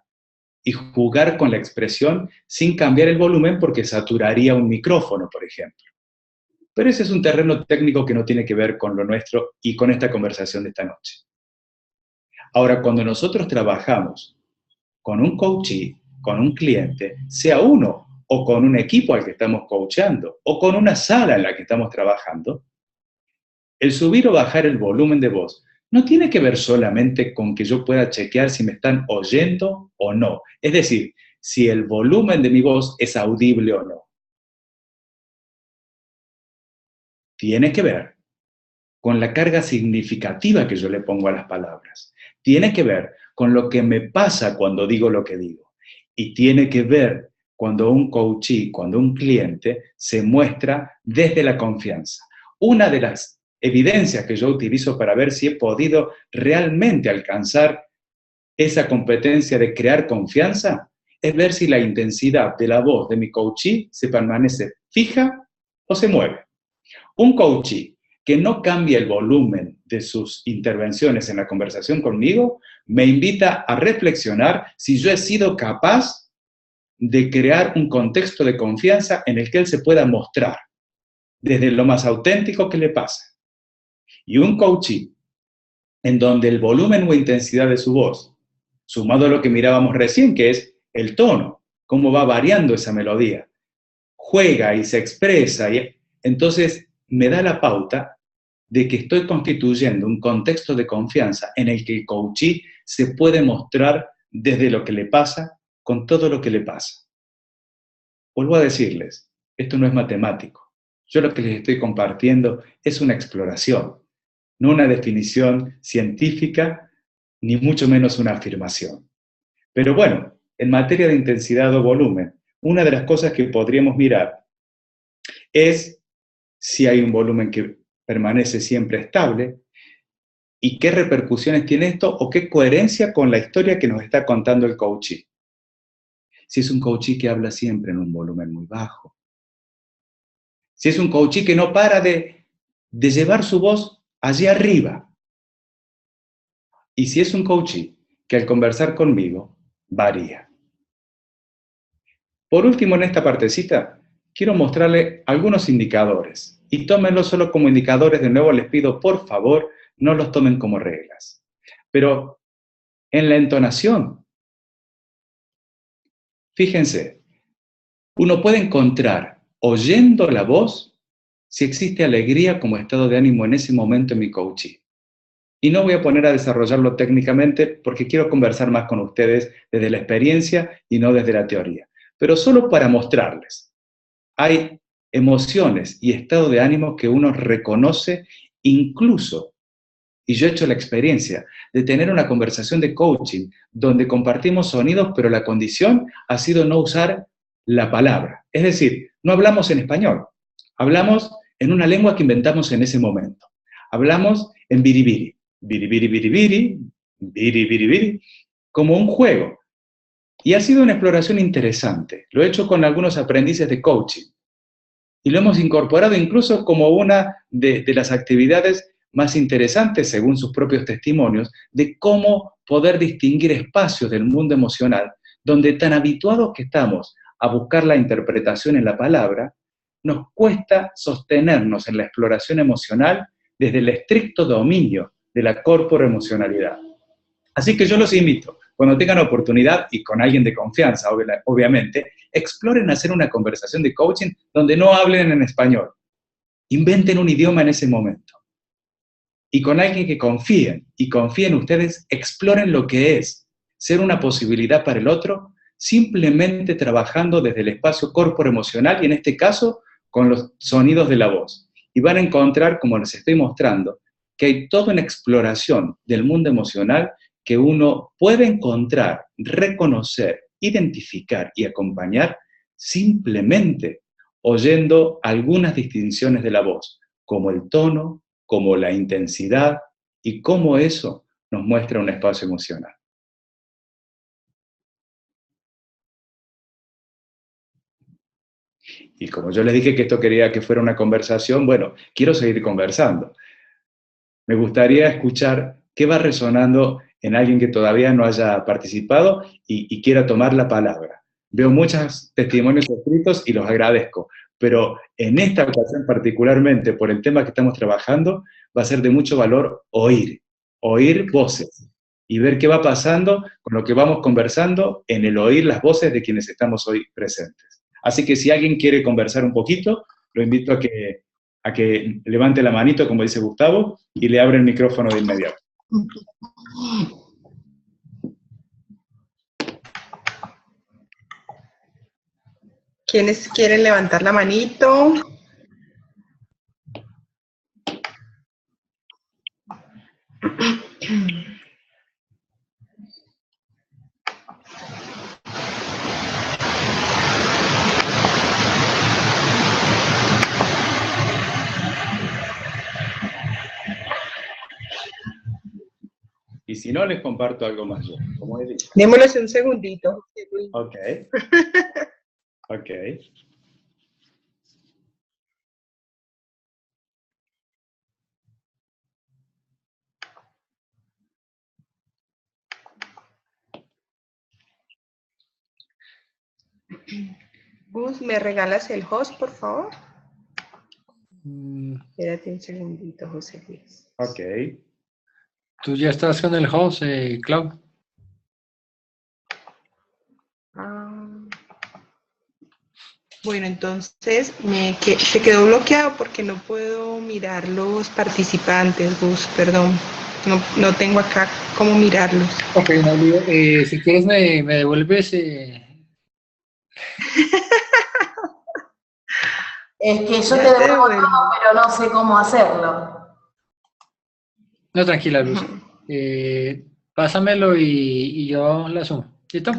y jugar con la expresión sin cambiar el volumen porque saturaría un micrófono, por ejemplo. Pero ese es un terreno técnico que no tiene que ver con lo nuestro y con esta conversación de esta noche. Ahora, cuando nosotros trabajamos con un coachee, con un cliente, sea uno o con un equipo al que estamos coachando o con una sala en la que estamos trabajando, el subir o bajar el volumen de voz no tiene que ver solamente con que yo pueda chequear si me están oyendo o no. Es decir, si el volumen de mi voz es audible o no. Tiene que ver con la carga significativa que yo le pongo a las palabras. Tiene que ver con lo que me pasa cuando digo lo que digo. Y tiene que ver cuando un coachee, cuando un cliente se muestra desde la confianza. Una de las evidencias que yo utilizo para ver si he podido realmente alcanzar esa competencia de crear confianza es ver si la intensidad de la voz de mi coachee se permanece fija o se mueve. Un coachee que no cambia el volumen de sus intervenciones en la conversación conmigo me invita a reflexionar si yo he sido capaz de crear un contexto de confianza en el que él se pueda mostrar desde lo más auténtico que le pasa. Y un coachee en donde el volumen o intensidad de su voz, sumado a lo que mirábamos recién, que es el tono, cómo va variando esa melodía, juega y se expresa, y entonces me da la pauta de que estoy constituyendo un contexto de confianza en el que el coachee se puede mostrar desde lo que le pasa, con todo lo que le pasa. Vuelvo a decirles, esto no es matemático. Yo lo que les estoy compartiendo es una exploración, no una definición científica, ni mucho menos una afirmación. Pero bueno, en materia de intensidad o volumen, una de las cosas que podríamos mirar es si hay un volumen que permanece siempre estable y qué repercusiones tiene esto o qué coherencia con la historia que nos está contando el coachee. Si es un coachee que habla siempre en un volumen muy bajo. Si es un coachee que no para de llevar su voz allí arriba. Y si es un coachee que al conversar conmigo varía. Por último, en esta partecita, quiero mostrarle algunos indicadores. Y tómenlos solo como indicadores. De nuevo les pido, por favor, no los tomen como reglas. Pero en la entonación, fíjense, uno puede encontrar, oyendo la voz, si existe alegría como estado de ánimo en ese momento en mi coachee. Y no voy a poner a desarrollarlo técnicamente porque quiero conversar más con ustedes desde la experiencia y no desde la teoría. Pero solo para mostrarles. Hay emociones y estado de ánimo que uno reconoce incluso, y yo he hecho la experiencia de tener una conversación de coaching donde compartimos sonidos, pero la condición ha sido no usar la palabra. Es decir, no hablamos en español, hablamos en una lengua que inventamos en ese momento. Hablamos en biribiri, biribiri, biribiri, biribiri, como un juego. Y ha sido una exploración interesante. Lo he hecho con algunos aprendices de coaching. Y lo hemos incorporado incluso como una de las actividades más interesantes, según sus propios testimonios, de cómo poder distinguir espacios del mundo emocional, donde tan habituados que estamos a buscar la interpretación en la palabra, nos cuesta sostenernos en la exploración emocional desde el estricto dominio de la corporoemocionalidad. Así que yo los invito, cuando tengan oportunidad y con alguien de confianza, obviamente, exploren hacer una conversación de coaching donde no hablen en español. Inventen un idioma en ese momento. Y con alguien que confíen ustedes, exploren lo que es ser una posibilidad para el otro, simplemente trabajando desde el espacio corporoemocional y en este caso con los sonidos de la voz. Y van a encontrar, como les estoy mostrando, que hay toda una exploración del mundo emocional que uno puede encontrar, reconocer, identificar y acompañar simplemente oyendo algunas distinciones de la voz, como el tono, como la intensidad y cómo eso nos muestra un espacio emocional. Y como yo les dije que esto quería que fuera una conversación, bueno, quiero seguir conversando. Me gustaría escuchar qué va resonando en alguien que todavía no haya participado y quiera tomar la palabra. Veo muchos testimonios escritos y los agradezco, pero en esta ocasión particularmente, por el tema que estamos trabajando, va a ser de mucho valor oír voces y ver qué va pasando con lo que vamos conversando en el oír las voces de quienes estamos hoy presentes. Así que si alguien quiere conversar un poquito, lo invito a que levante la manito, como dice Gustavo, y le abre el micrófono de inmediato. ¿Quiénes quieren levantar la manito? Y si no, les comparto algo más yo, como he dicho. Démosles un segundito. Ok. Ok. Gus, ¿me regalas el host, por favor? Espérate un segundito, José Luis. Ok. Tú ya estás con el host, Clau. Bueno, entonces se quedó bloqueado porque no puedo mirar los participantes, Gus, perdón. No tengo acá cómo mirarlos. Ok, no, si quieres me devuelves... Es que yo te devuelvo todo, pero no sé cómo hacerlo. No, tranquila, Luz. Pásamelo y yo la sumo. ¿Listo?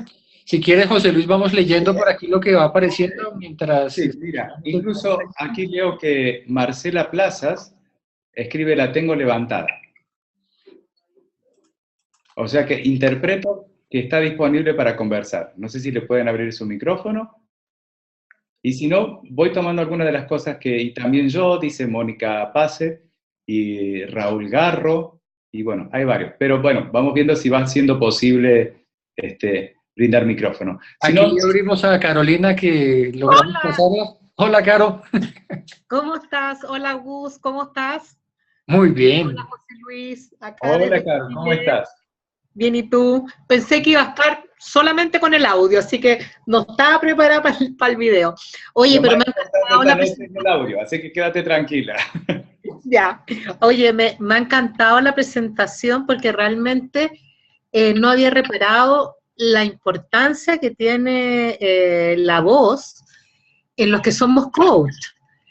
Si quieres, José Luis, vamos leyendo por aquí lo que va apareciendo mientras... Sí, mira, incluso aquí leo que Marcela Plazas escribe "la tengo levantada". O sea que interpreto que está disponible para conversar. No sé si le pueden abrir su micrófono. Y si no, voy tomando algunas de las cosas y también yo, dice Mónica Pase y Raúl Garro, y bueno, hay varios. Pero bueno, vamos viendo si va siendo posible brindar micrófono. Si Aquí no, abrimos a Carolina que logramos pasarla. Hola, Caro. ¿Cómo estás? Hola, Gus, ¿cómo estás? Muy bien. Hola, José Luis. Acá hola, desde Caro, ¿cómo Chile. estás? Bien, ¿y tú? Pensé que iba a estar solamente con el audio, así que no estaba preparada para el video. Oye, Lo pero me más ha importante encantado la esta noche es el audio, así que quédate tranquila. Ya. Oye, me ha encantado la presentación porque realmente no había reparado la importancia que tiene la voz en los que somos coach.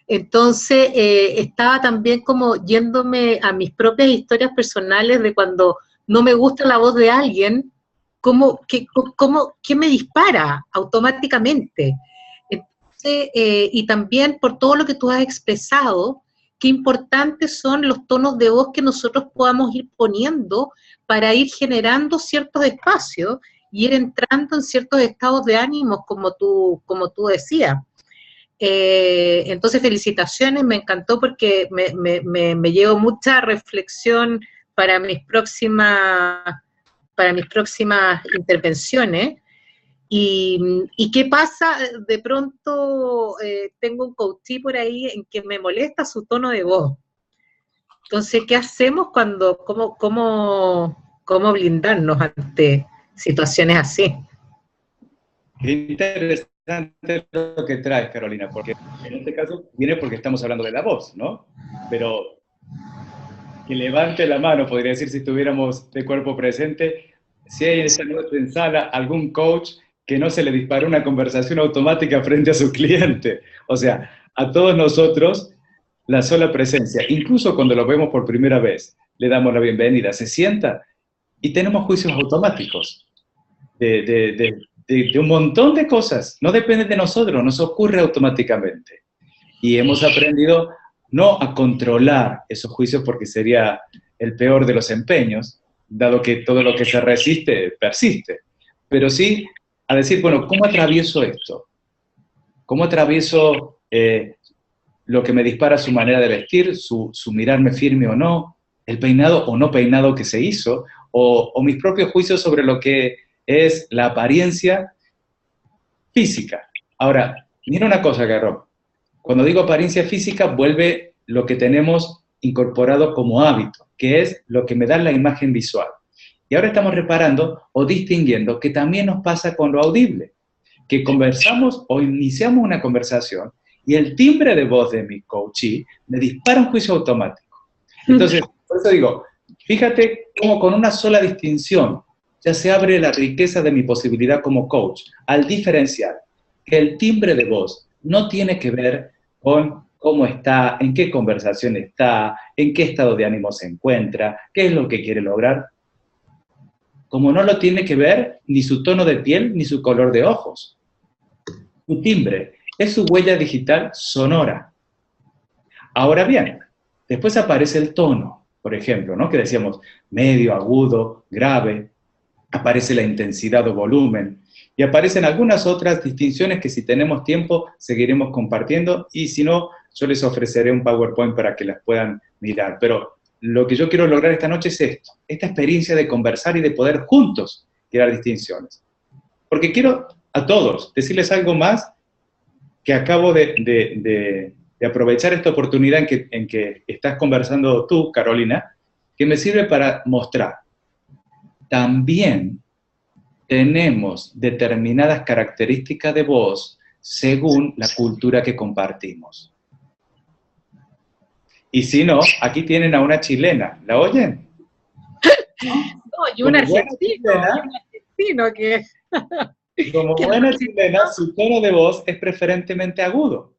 Entonces, estaba también como yéndome a mis propias historias personales de cuando no me gusta la voz de alguien, ¿qué me dispara automáticamente? Entonces, y también por todo lo que tú has expresado, qué importantes son los tonos de voz que nosotros podamos ir poniendo para ir generando ciertos espacios y ir entrando en ciertos estados de ánimo, como tú decías. Entonces, felicitaciones, me encantó porque me llevo mucha reflexión para mis próximas intervenciones. ¿Y qué pasa? De pronto tengo un coachí por ahí en que me molesta su tono de voz. Entonces, ¿qué hacemos cómo blindarnos ante situaciones así? Qué interesante lo que traes, Carolina, porque en este caso viene porque estamos hablando de la voz, ¿no? Pero que levante la mano, podría decir, si estuviéramos de cuerpo presente, si hay esa noche en sala algún coach que no se le disparó una conversación automática frente a su cliente. O sea, a todos nosotros, la sola presencia, incluso cuando lo vemos por primera vez, le damos la bienvenida, se sienta y tenemos juicios automáticos de un montón de cosas. No depende de nosotros, nos ocurre automáticamente. Y hemos aprendido no a controlar esos juicios porque sería el peor de los empeños, dado que todo lo que se resiste, persiste. Pero sí a decir, bueno, ¿cómo atravieso esto? ¿Cómo atravieso lo que me dispara su manera de vestir, su mirarme firme o no, el peinado o no peinado que se hizo, o mis propios juicios sobre lo que es la apariencia física? Ahora, mira una cosa, Garro. Cuando digo apariencia física, vuelve lo que tenemos incorporado como hábito, que es lo que me da la imagen visual. Y ahora estamos reparando o distinguiendo que también nos pasa con lo audible, que conversamos o iniciamos una conversación y el timbre de voz de mi coachee me dispara un juicio automático. Entonces, por eso digo, fíjate cómo con una sola distinción ya se abre la riqueza de mi posibilidad como coach, al diferenciar que el timbre de voz no tiene que ver con cómo está, en qué conversación está, en qué estado de ánimo se encuentra, qué es lo que quiere lograr. Como no lo tiene que ver ni su tono de piel ni su color de ojos. Su timbre es su huella digital sonora. Ahora bien, después aparece el tono, por ejemplo, ¿no? Que decíamos medio, agudo, grave, aparece la intensidad o volumen, y aparecen algunas otras distinciones que si tenemos tiempo seguiremos compartiendo, y si no, yo les ofreceré un PowerPoint para que las puedan mirar. Pero lo que yo quiero lograr esta noche es esto, esta experiencia de conversar y de poder juntos crear distinciones. Porque quiero a todos decirles algo más que acabo de aprovechar esta oportunidad en que estás conversando tú, Carolina, que me sirve para mostrar. También tenemos determinadas características de voz según la cultura que compartimos. Y si no, aquí tienen a una chilena, ¿la oyen? No, y un argentino que... Como buena chilena, su tono de voz es preferentemente agudo,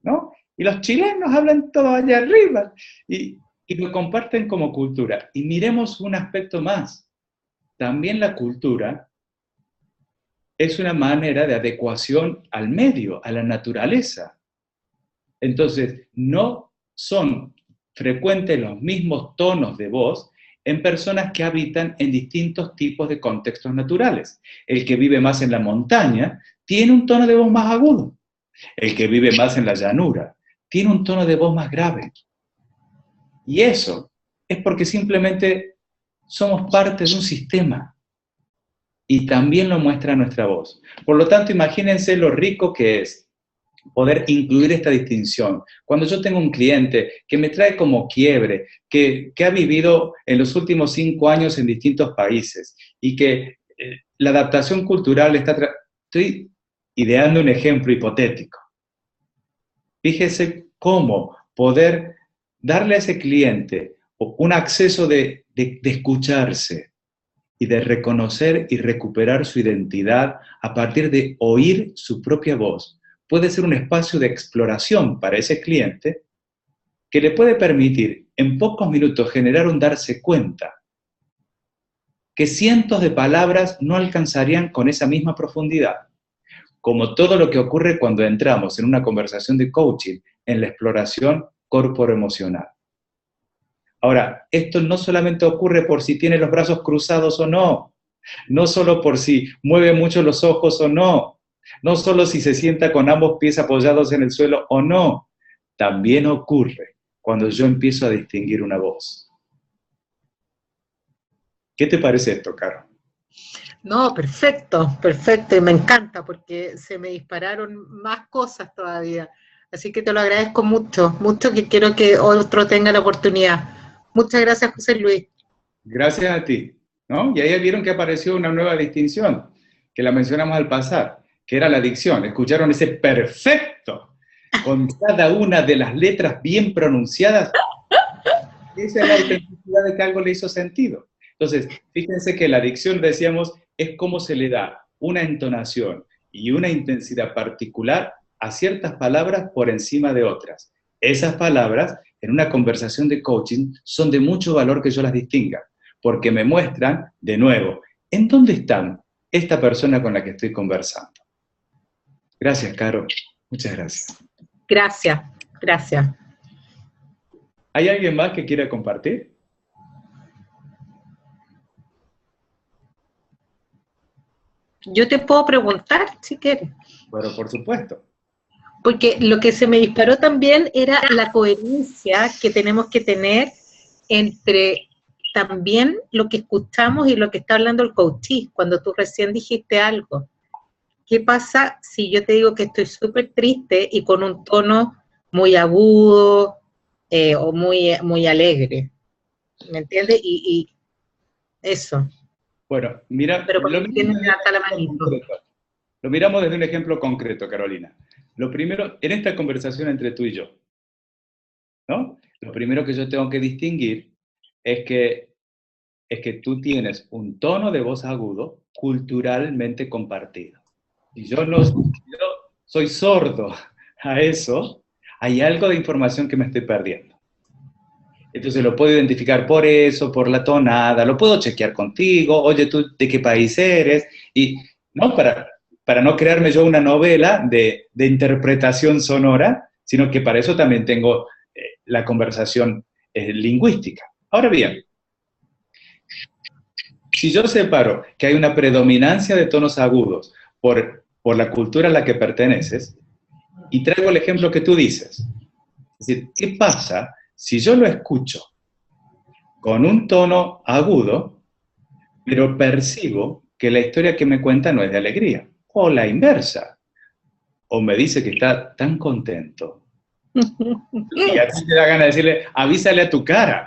¿no? Y los chilenos hablan todo allá arriba y lo comparten como cultura. Y miremos un aspecto más. También la cultura es una manera de adecuación al medio, a la naturaleza. Entonces, no son frecuentes los mismos tonos de voz en personas que habitan en distintos tipos de contextos naturales. El que vive más en la montaña tiene un tono de voz más agudo. El que vive más en la llanura tiene un tono de voz más grave. Y eso es porque simplemente somos parte de un sistema. Y también lo muestra nuestra voz. Por lo tanto, imagínense lo rico que es poder incluir esta distinción. Cuando yo tengo un cliente que me trae como quiebre, que ha vivido en los últimos 5 años en distintos países y que la adaptación cultural estoy ideando un ejemplo hipotético. Fíjese cómo poder darle a ese cliente un acceso de escucharse y de reconocer y recuperar su identidad a partir de oír su propia voz. Puede ser un espacio de exploración para ese cliente que le puede permitir en pocos minutos generar un darse cuenta que cientos de palabras no alcanzarían con esa misma profundidad, como todo lo que ocurre cuando entramos en una conversación de coaching en la exploración corporo-emocional. Ahora, esto no solamente ocurre por si tiene los brazos cruzados o no, no solo por si mueve mucho los ojos o no, No solo si se sienta con ambos pies apoyados en el suelo o no, también ocurre cuando yo empiezo a distinguir una voz. ¿Qué te parece esto, Caro? No, perfecto, perfecto, y me encanta porque se me dispararon más cosas todavía. Así que te lo agradezco mucho, mucho, que quiero que otro tenga la oportunidad. Muchas gracias, José Luis. Gracias a ti, ¿no? Y ahí vieron que apareció una nueva distinción, que la mencionamos al pasar, que era la dicción. ¿Escucharon ese perfecto? Con cada una de las letras bien pronunciadas. Esa es la autenticidad de que algo le hizo sentido. Entonces, fíjense que la dicción, decíamos, es cómo se le da una entonación y una intensidad particular a ciertas palabras por encima de otras. Esas palabras, en una conversación de coaching, son de mucho valor que yo las distinga, porque me muestran, de nuevo, ¿en dónde están esta persona con la que estoy conversando? Gracias, Caro. Muchas gracias. Gracias, gracias. ¿Hay alguien más que quiera compartir? Yo te puedo preguntar, si quieres. Bueno, por supuesto. Porque lo que se me disparó también era la coherencia que tenemos que tener entre también lo que escuchamos y lo que está hablando el coachee, cuando tú recién dijiste algo. ¿Qué pasa si yo te digo que estoy súper triste y con un tono muy agudo o muy alegre? ¿Me entiendes? Y eso. Bueno, mira, Pero porque tienes que levantar la manito. Lo miramos desde un ejemplo concreto, Carolina. Lo primero, en esta conversación entre tú y yo, ¿no? Lo primero que yo tengo que distinguir es que tú tienes un tono de voz agudo culturalmente compartido. Si yo soy sordo a eso, hay algo de información que me estoy perdiendo. Entonces lo puedo identificar por eso, por la tonada, lo puedo chequear contigo, oye, ¿tú de qué país eres? Y no para no crearme yo una novela de interpretación sonora, sino que para eso también tengo la conversación lingüística. Ahora bien, si yo separo que hay una predominancia de tonos agudos por la cultura a la que perteneces, y traigo el ejemplo que tú dices, es decir, ¿qué pasa si yo lo escucho con un tono agudo, pero percibo que la historia que me cuenta no es de alegría? O la inversa. O me dice que está tan contento. Y a ti te da ganas de decirle, avísale a tu cara,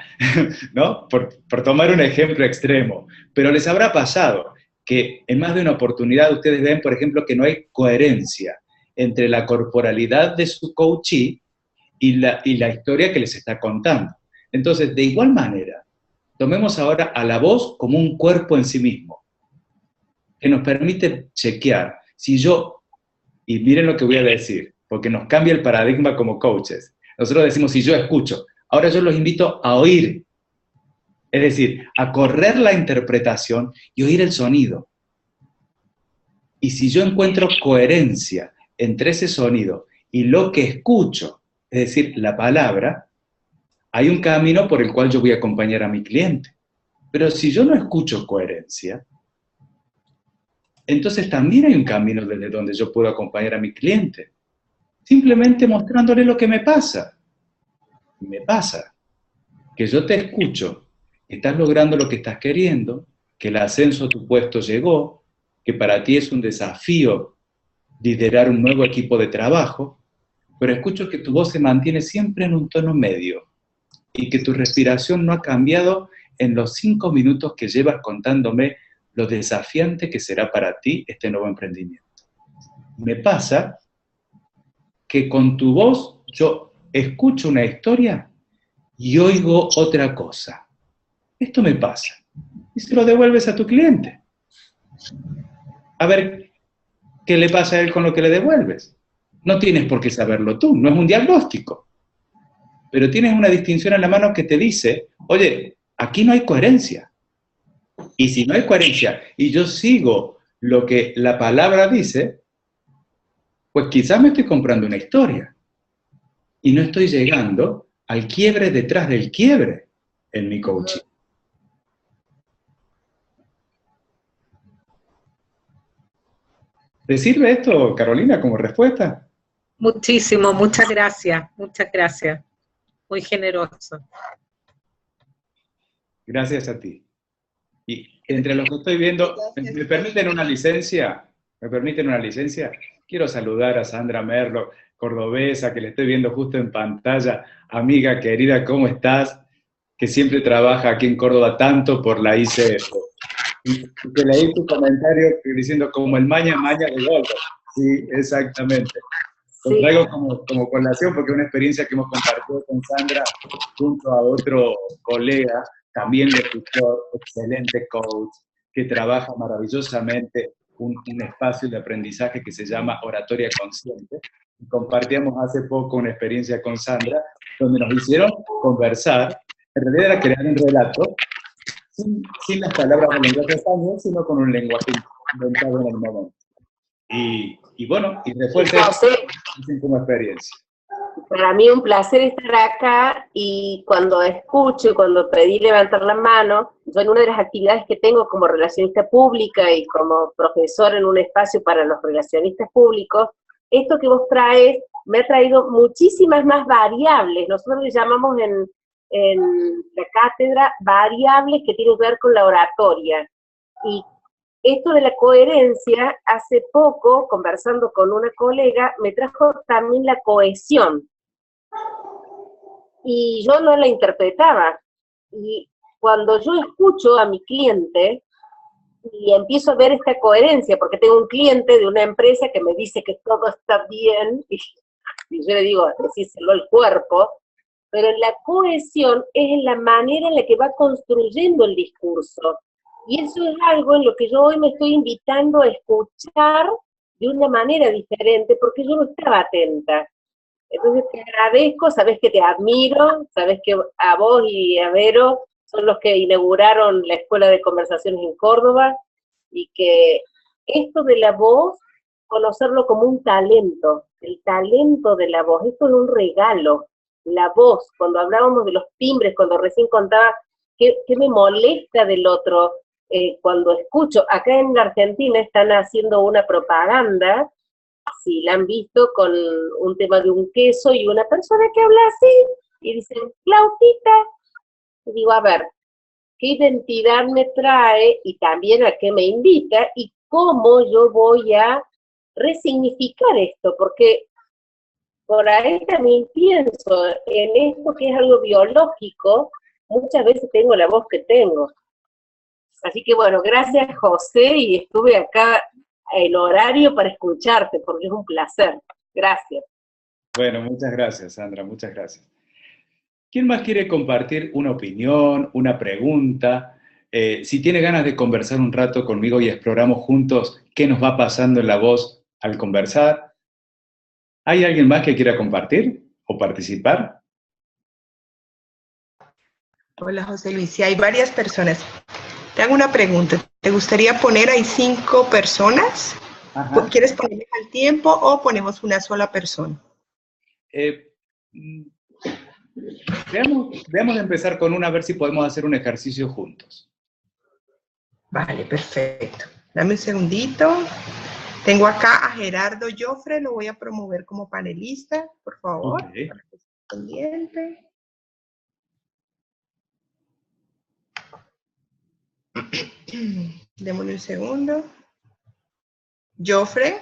¿no? Por tomar un ejemplo extremo. Pero les habrá pasado que en más de una oportunidad ustedes ven, por ejemplo, que no hay coherencia entre la corporalidad de su coachee y la historia que les está contando. Entonces, de igual manera, tomemos ahora a la voz como un cuerpo en sí mismo, que nos permite chequear si yo, y miren lo que voy a decir, porque nos cambia el paradigma como coaches. Nosotros decimos, si yo escucho, ahora yo los invito a oír, es decir, a correr la interpretación y oír el sonido. Y si yo encuentro coherencia entre ese sonido y lo que escucho, es decir, la palabra, hay un camino por el cual yo voy a acompañar a mi cliente. Pero si yo no escucho coherencia, entonces también hay un camino desde donde yo puedo acompañar a mi cliente. Simplemente mostrándole lo que me pasa. Me pasa que yo te escucho, que estás logrando lo que estás queriendo, que el ascenso a tu puesto llegó, que para ti es un desafío liderar un nuevo equipo de trabajo, pero escucho que tu voz se mantiene siempre en un tono medio y que tu respiración no ha cambiado en los 5 minutos que llevas contándome lo desafiante que será para ti este nuevo emprendimiento. Me pasa que con tu voz yo escucho una historia y oigo otra cosa. Esto me pasa. Y se lo devuelves a tu cliente. A ver qué le pasa a él con lo que le devuelves. No tienes por qué saberlo tú, no es un diagnóstico. Pero tienes una distinción en la mano que te dice, oye, aquí no hay coherencia. Y si no hay coherencia y yo sigo lo que la palabra dice, pues quizás me estoy comprando una historia. Y no estoy llegando al quiebre detrás del quiebre en mi coaching. ¿Te sirve esto, Carolina, como respuesta? Muchísimo, muchas gracias, muchas gracias. Muy generoso. Gracias a ti. Y entre los que estoy viendo, ¿me permiten una licencia? ¿Me permiten una licencia? Quiero saludar a Sandra Merlo, cordobesa, que le estoy viendo justo en pantalla. Amiga querida, ¿cómo estás? Que siempre trabaja aquí en Córdoba tanto por la ICF. Y que leí tu comentario diciendo como el maña de Goldo. Sí, exactamente. Lo traigo como colación porque es una experiencia que hemos compartido con Sandra junto a otro colega, también locutor, excelente coach, que trabaja maravillosamente un espacio de aprendizaje que se llama Oratoria Consciente. Y compartíamos hace poco una experiencia con Sandra, donde nos hicieron conversar. En realidad era crear un relato, sin las palabras del lenguaje español, sino con un lenguaje inventado en el momento. Y bueno, y después como experiencia. Para mí un placer estar acá, y cuando escucho y cuando pedí levantar la mano, yo en una de las actividades que tengo como relacionista pública y como profesor en un espacio para los relacionistas públicos, esto que vos traes me ha traído muchísimas más variables. Nosotros le llamamos en la cátedra variables que tienen que ver con la oratoria. Y esto de la coherencia, hace poco, conversando con una colega, me trajo también la cohesión. Y yo no la interpretaba. Y cuando yo escucho a mi cliente y empiezo a ver esta coherencia, porque tengo un cliente de una empresa que me dice que todo está bien, y yo le digo, decíselo al cuerpo, pero la cohesión es la manera en la que va construyendo el discurso. Y eso es algo en lo que yo hoy me estoy invitando a escuchar de una manera diferente, porque yo no estaba atenta. Entonces te agradezco, sabes que te admiro, sabes que a vos y a Vero son los que inauguraron la Escuela de Conversaciones en Córdoba, y que esto de la voz, conocerlo como un talento, el talento de la voz, esto es un regalo. La voz, cuando hablábamos de los timbres, cuando recién contaba qué me molesta del otro, cuando escucho, acá en la Argentina están haciendo una propaganda, si la han visto, con un tema de un queso y una persona que habla así, y dicen, Clautita, y digo, a ver, ¿qué identidad me trae y también a qué me invita y cómo yo voy a resignificar esto? Porque por ahí también pienso en esto que es algo biológico, muchas veces tengo la voz que tengo. Así que bueno, gracias José, y estuve acá en horario para escucharte, porque es un placer. Gracias. Bueno, muchas gracias, Sandra, muchas gracias. ¿Quién más quiere compartir una opinión, una pregunta? Si tiene ganas de conversar un rato conmigo y exploramos juntos qué nos va pasando en la voz al conversar. ¿Hay alguien más que quiera compartir o participar? Hola, José Luis. Sí, hay varias personas. Te hago una pregunta. ¿Te gustaría poner ahí 5 personas? Ajá. ¿Quieres ponerle al tiempo o ponemos una sola persona? Veamos de empezar con una, a ver si podemos hacer un ejercicio juntos. Vale, perfecto. Dame un segundito. Tengo acá a Gerardo Joffre, lo voy a promover como panelista, por favor. Okay. Para que esté pendiente. Démosle un segundo. Joffre.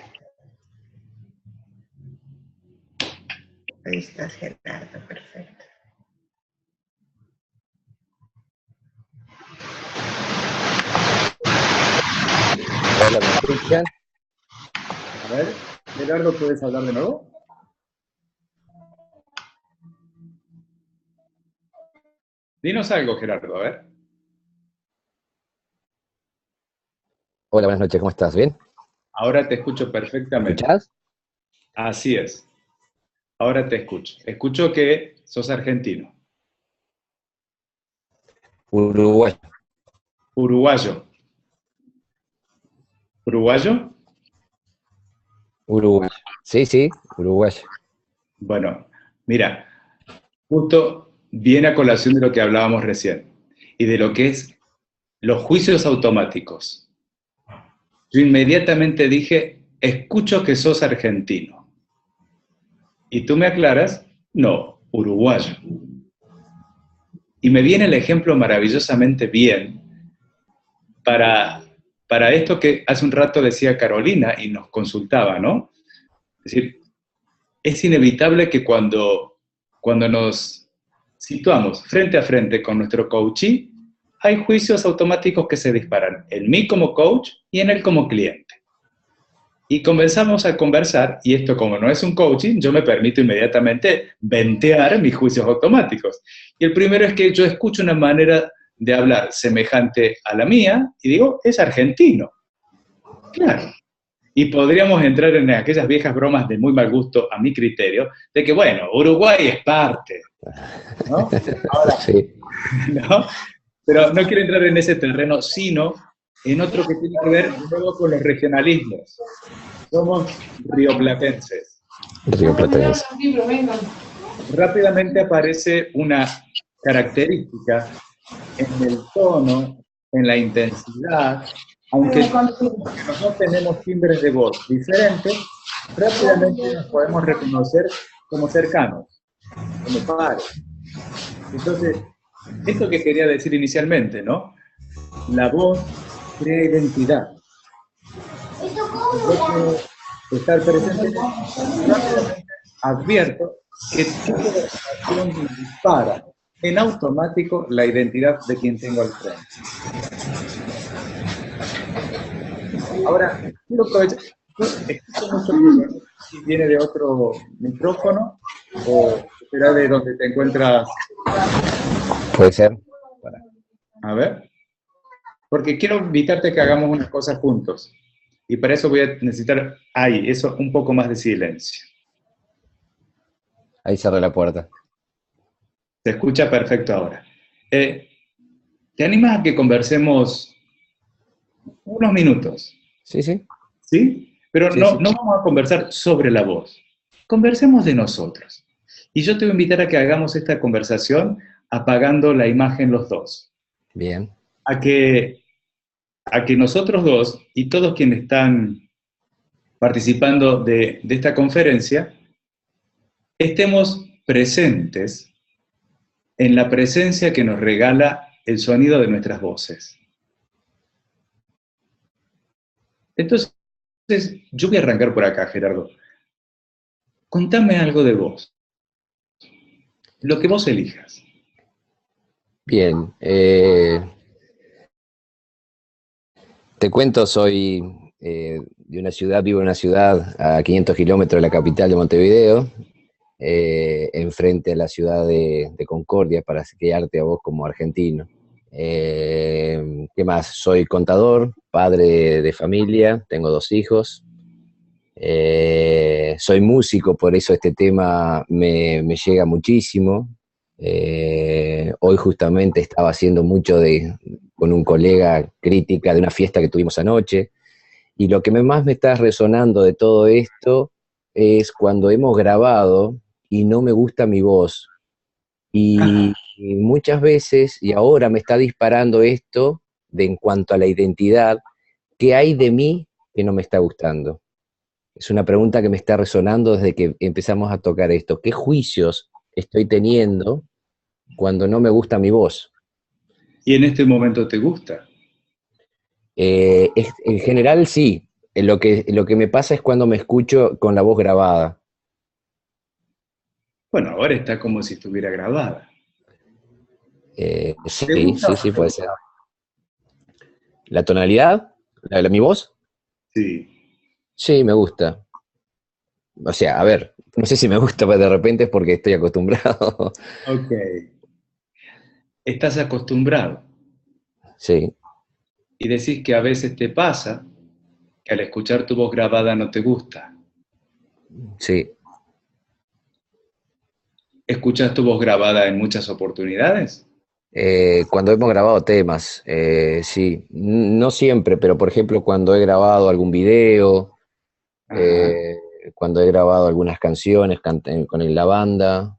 Ahí estás, Gerardo, perfecto. Hola, ¿me escuchan? A ver, Gerardo, ¿puedes hablar de nuevo? Dinos algo, Gerardo, a ver. Hola, buenas noches, ¿cómo estás? ¿Bien? Ahora te escucho perfectamente. ¿Me escuchás? Así es. Ahora te escucho. Escucho que sos argentino. Uruguayo. Uruguayo. ¿Uruguayo? Uruguayo. Sí, sí, uruguayo. Bueno, mira, justo viene a colación de lo que hablábamos recién y de lo que es los juicios automáticos. Yo inmediatamente dije, escucho que sos argentino. Y tú me aclaras, no, uruguayo. Y me viene el ejemplo maravillosamente bien para esto que hace un rato decía Carolina y nos consultaba, ¿no? Es decir, es inevitable que cuando nos situamos frente a frente con nuestro coachee, hay juicios automáticos que se disparan en mí como coach y en él como cliente. Y comenzamos a conversar, y esto como no es un coaching, yo me permito inmediatamente ventear mis juicios automáticos. Y el primero es que yo escucho una manera de hablar semejante a la mía, y digo, es argentino. Claro. Y podríamos entrar en aquellas viejas bromas de muy mal gusto, a mi criterio, de que, bueno, Uruguay es parte, ¿no? Ahora, Sí. ¿no? Pero no quiero entrar en ese terreno, sino en otro que tiene que ver luego con los regionalismos. Somos rioplatenses. Rioplatense. Rápidamente aparece una característica en el tono, en la intensidad, aunque los dos tenemos timbres de voz diferentes, rápidamente nos podemos reconocer como cercanos, como pares. Entonces, esto que quería decir inicialmente, ¿no? La voz crea identidad. Estar presente, rápidamente advierto que tipo de relación dispara en automático la identidad de quien tengo al frente. Ahora, quiero aprovechar, escucho mucho bien, si viene de otro micrófono o será de donde te encuentras. Puede ser. A ver, porque quiero invitarte a que hagamos una cosa juntos. Y para eso voy a necesitar, eso, un poco más de silencio. Ahí cerré la puerta. Se escucha perfecto ahora. ¿Te animas a que conversemos unos minutos? Sí, sí. ¿Sí? Pero Sí, no, sí. no vamos a conversar sobre la voz. Conversemos de nosotros. Y yo te voy a invitar a que hagamos esta conversación apagando la imagen los dos. Bien. A que nosotros dos y todos quienes están participando de esta conferencia estemos presentes en la presencia que nos regala el sonido de nuestras voces. Entonces, yo voy a arrancar por acá, Gerardo. Contame algo de vos. Lo que vos elijas. Bien. Te cuento, soy de una ciudad, vivo en una ciudad a 500 kilómetros de la capital de Montevideo, enfrente a la ciudad de Concordia, para criarte a vos como argentino. ¿Qué más? Soy contador, padre de familia, tengo 2 hijos. Soy músico, por eso este tema me llega muchísimo. Hoy justamente estaba haciendo mucho con un colega crítica de una fiesta que tuvimos anoche, y lo que más me está resonando de todo esto es cuando hemos grabado y no me gusta mi voz. Y muchas veces, y ahora me está disparando esto en cuanto a la identidad, ¿qué hay de mí que no me está gustando? Es una pregunta que me está resonando desde que empezamos a tocar esto. ¿Qué juicios estoy teniendo cuando no me gusta mi voz? ¿Y en este momento te gusta? En general sí. Lo que me pasa es cuando me escucho con la voz grabada. Bueno, ahora está como si estuviera grabada. Sí, puede ser. ¿La tonalidad? ¿Mi voz? Sí. Sí, me gusta. O sea, a ver, no sé si me gusta, pero de repente es porque estoy acostumbrado. Ok. Estás acostumbrado. Sí. Y decís que a veces te pasa que al escuchar tu voz grabada no te gusta. Sí. ¿Escuchas tu voz grabada en muchas oportunidades? Cuando hemos grabado temas, sí. No siempre, pero por ejemplo cuando he grabado algún video, cuando he grabado algunas canciones con la banda,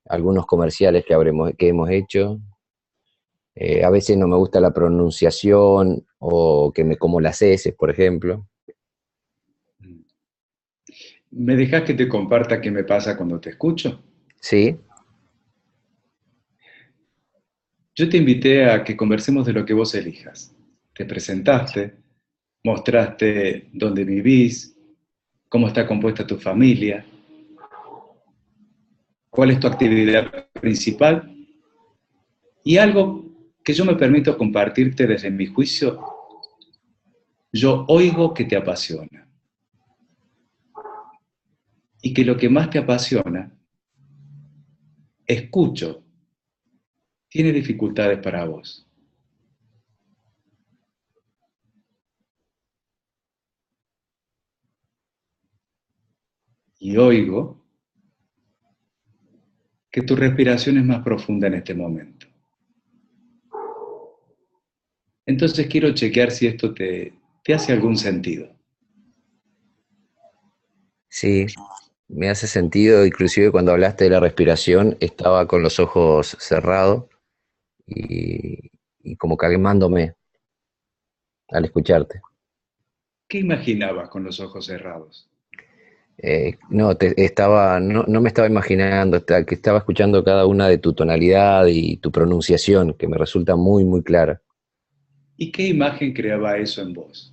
algunos comerciales que hemos hecho. A veces no me gusta la pronunciación o que me como las S, por ejemplo. ¿Me dejas que te comparta qué me pasa cuando te escucho? Sí, Yo te invité a que conversemos de lo que vos elijas. Te presentaste, mostraste dónde vivís, cómo está compuesta tu familia, cuál es tu actividad principal y algo que yo me permito compartirte desde mi juicio. Yo oigo que te apasiona y que lo que más te apasiona, escucho, tiene dificultades para vos. Y oigo que tu respiración es más profunda en este momento. Entonces quiero chequear si esto te hace algún sentido. sí, me hace sentido, inclusive cuando hablaste de la respiración, estaba con los ojos cerrados y como calmándome al escucharte. ¿Qué imaginabas con los ojos cerrados? No, no me estaba imaginando, que estaba escuchando cada una de tu tonalidad y tu pronunciación, que me resulta muy, muy clara. ¿Y qué imagen creaba eso en vos?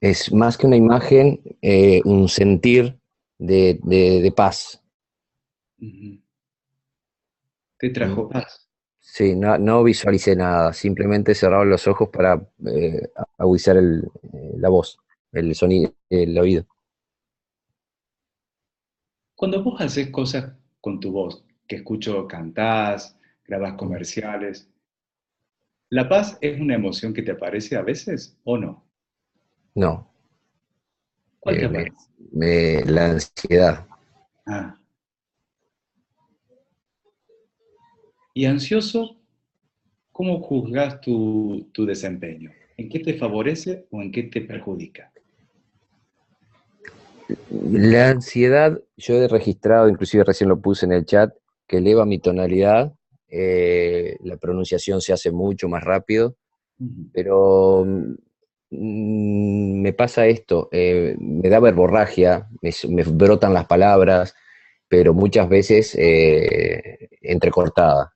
Es más que una imagen, un sentir de paz. Uh-huh. ¿Te trajo paz? Sí, no visualicé nada, simplemente cerraba los ojos para agudizar la voz, el sonido, el oído. Cuando vos haces cosas con tu voz, que escucho cantás, grabás comerciales, ¿la paz es una emoción que te aparece a veces o no? No, ¿Cuál te aparece? la ansiedad. Ah. ¿Y ansioso? ¿Cómo juzgas tu desempeño? ¿En qué te favorece o en qué te perjudica? La ansiedad, yo he registrado, inclusive recién lo puse en el chat, que eleva mi tonalidad, la pronunciación se hace mucho más rápido, pero me pasa esto, me da verborragia, me brotan las palabras, pero muchas veces entrecortada.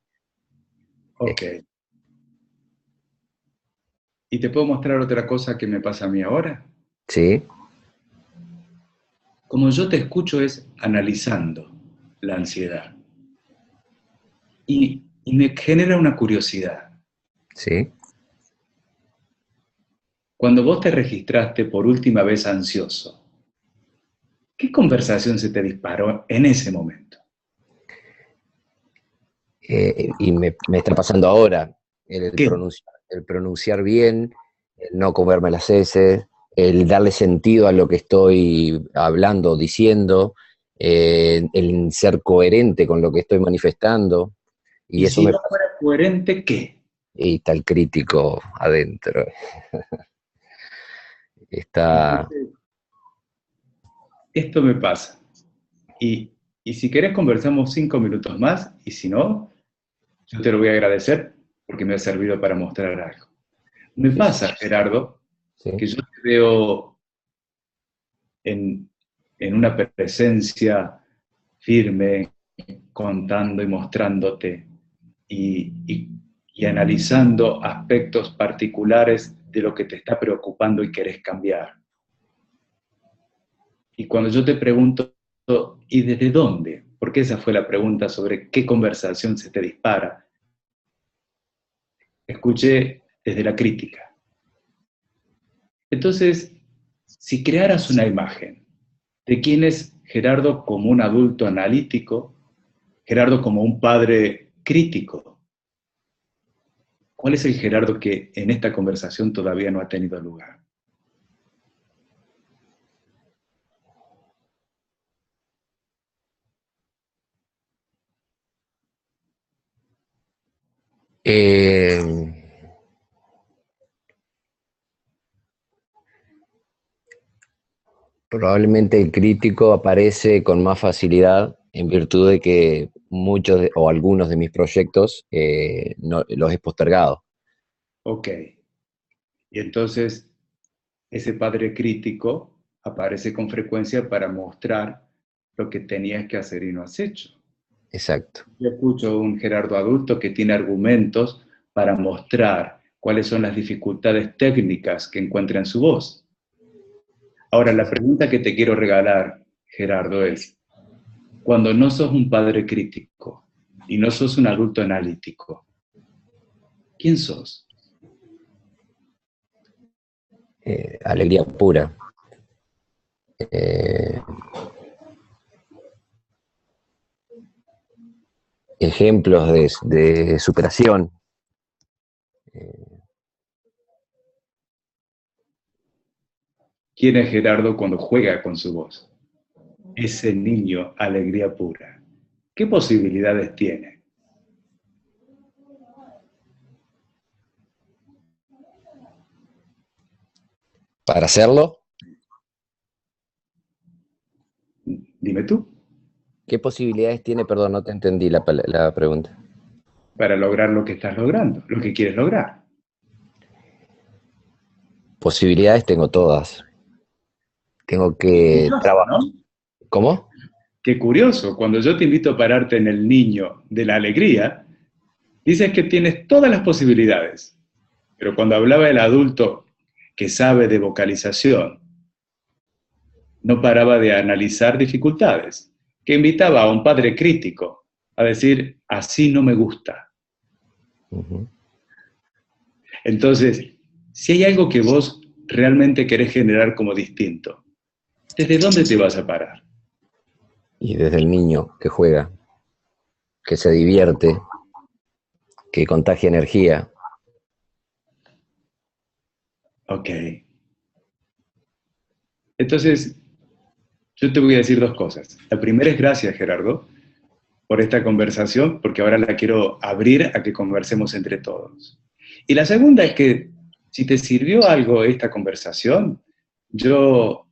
Ok. ¿Y te puedo mostrar otra cosa que me pasa a mí ahora? Sí. Como yo te escucho es analizando la ansiedad. Y me genera una curiosidad. Sí. Cuando vos te registraste por última vez ansioso, ¿qué conversación se te disparó en ese momento? Y me está pasando ahora, el ¿Qué? pronunciar bien, el no comerme las heces, el darle sentido a lo que estoy hablando, diciendo, el ser coherente con lo que estoy manifestando. Y eso si me no pasa. fuera coherente, ¿qué? Y está el crítico adentro. Está. Entonces, esto me pasa. Y si querés conversamos 5 minutos más, y si no, yo te lo voy a agradecer porque me ha servido para mostrar algo. Me pasa, Gerardo, Sí. que yo te veo en una presencia firme, contando y mostrándote y analizando aspectos particulares de lo que te está preocupando y querés cambiar. Y cuando yo te pregunto, ¿y desde dónde? Porque esa fue la pregunta sobre qué conversación se te dispara. Escuché desde la crítica. Entonces, si crearas una imagen de quién es Gerardo como un adulto analítico, Gerardo como un padre crítico, ¿cuál es el Gerardo que en esta conversación todavía no ha tenido lugar? Probablemente el crítico aparece con más facilidad en virtud de que muchos o algunos de mis proyectos los he postergado. Ok. Y entonces, ese padre crítico aparece con frecuencia para mostrar lo que tenías que hacer y no has hecho. Exacto. Yo escucho a un Gerardo adulto que tiene argumentos para mostrar cuáles son las dificultades técnicas que encuentra en su voz. Ahora, la pregunta que te quiero regalar, Gerardo, es, cuando no sos un padre crítico y no sos un adulto analítico, ¿quién sos? Alegría pura. Ejemplos de superación. ¿Quién es Gerardo cuando juega con su voz? Ese niño, alegría pura. ¿Qué posibilidades tiene? Para hacerlo, Dime tú. ¿qué posibilidades tiene? Perdón, no te entendí la pregunta. Para lograr lo que estás logrando, lo que quieres lograr. Posibilidades tengo todas. Tengo que trabajar. ¿No? ¿Cómo? Qué curioso, cuando yo te invito a pararte en el niño de la alegría, dices que tienes todas las posibilidades. Pero cuando hablaba el adulto que sabe de vocalización, no paraba de analizar dificultades, que invitaba a un padre crítico a decir, así no me gusta. Uh-huh. Entonces, si hay algo que vos realmente querés generar como distinto, ¿desde dónde te vas a parar? Y desde el niño que juega, que se divierte, que contagia energía. Ok. Entonces, yo te voy a decir dos cosas. La primera es gracias, Gerardo, por esta conversación, porque ahora la quiero abrir a que conversemos entre todos. Y la segunda es que, si te sirvió algo esta conversación, yo,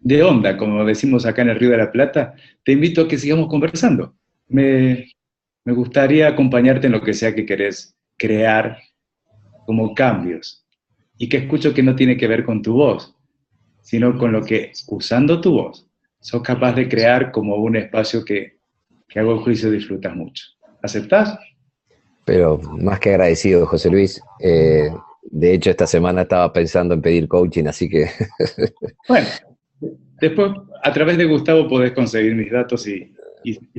de onda, como decimos acá en el Río de la Plata, te invito a que sigamos conversando. Me gustaría acompañarte en lo que sea que querés crear como cambios, y que escucho que no tiene que ver con tu voz, sino con lo que, usando tu voz, sos capaz de crear como un espacio que hago el juicio disfrutas mucho. ¿Aceptás? Pero más que agradecido, José Luis. De hecho, esta semana estaba pensando en pedir coaching, así que... Bueno, después a través de Gustavo podés conseguir mis datos y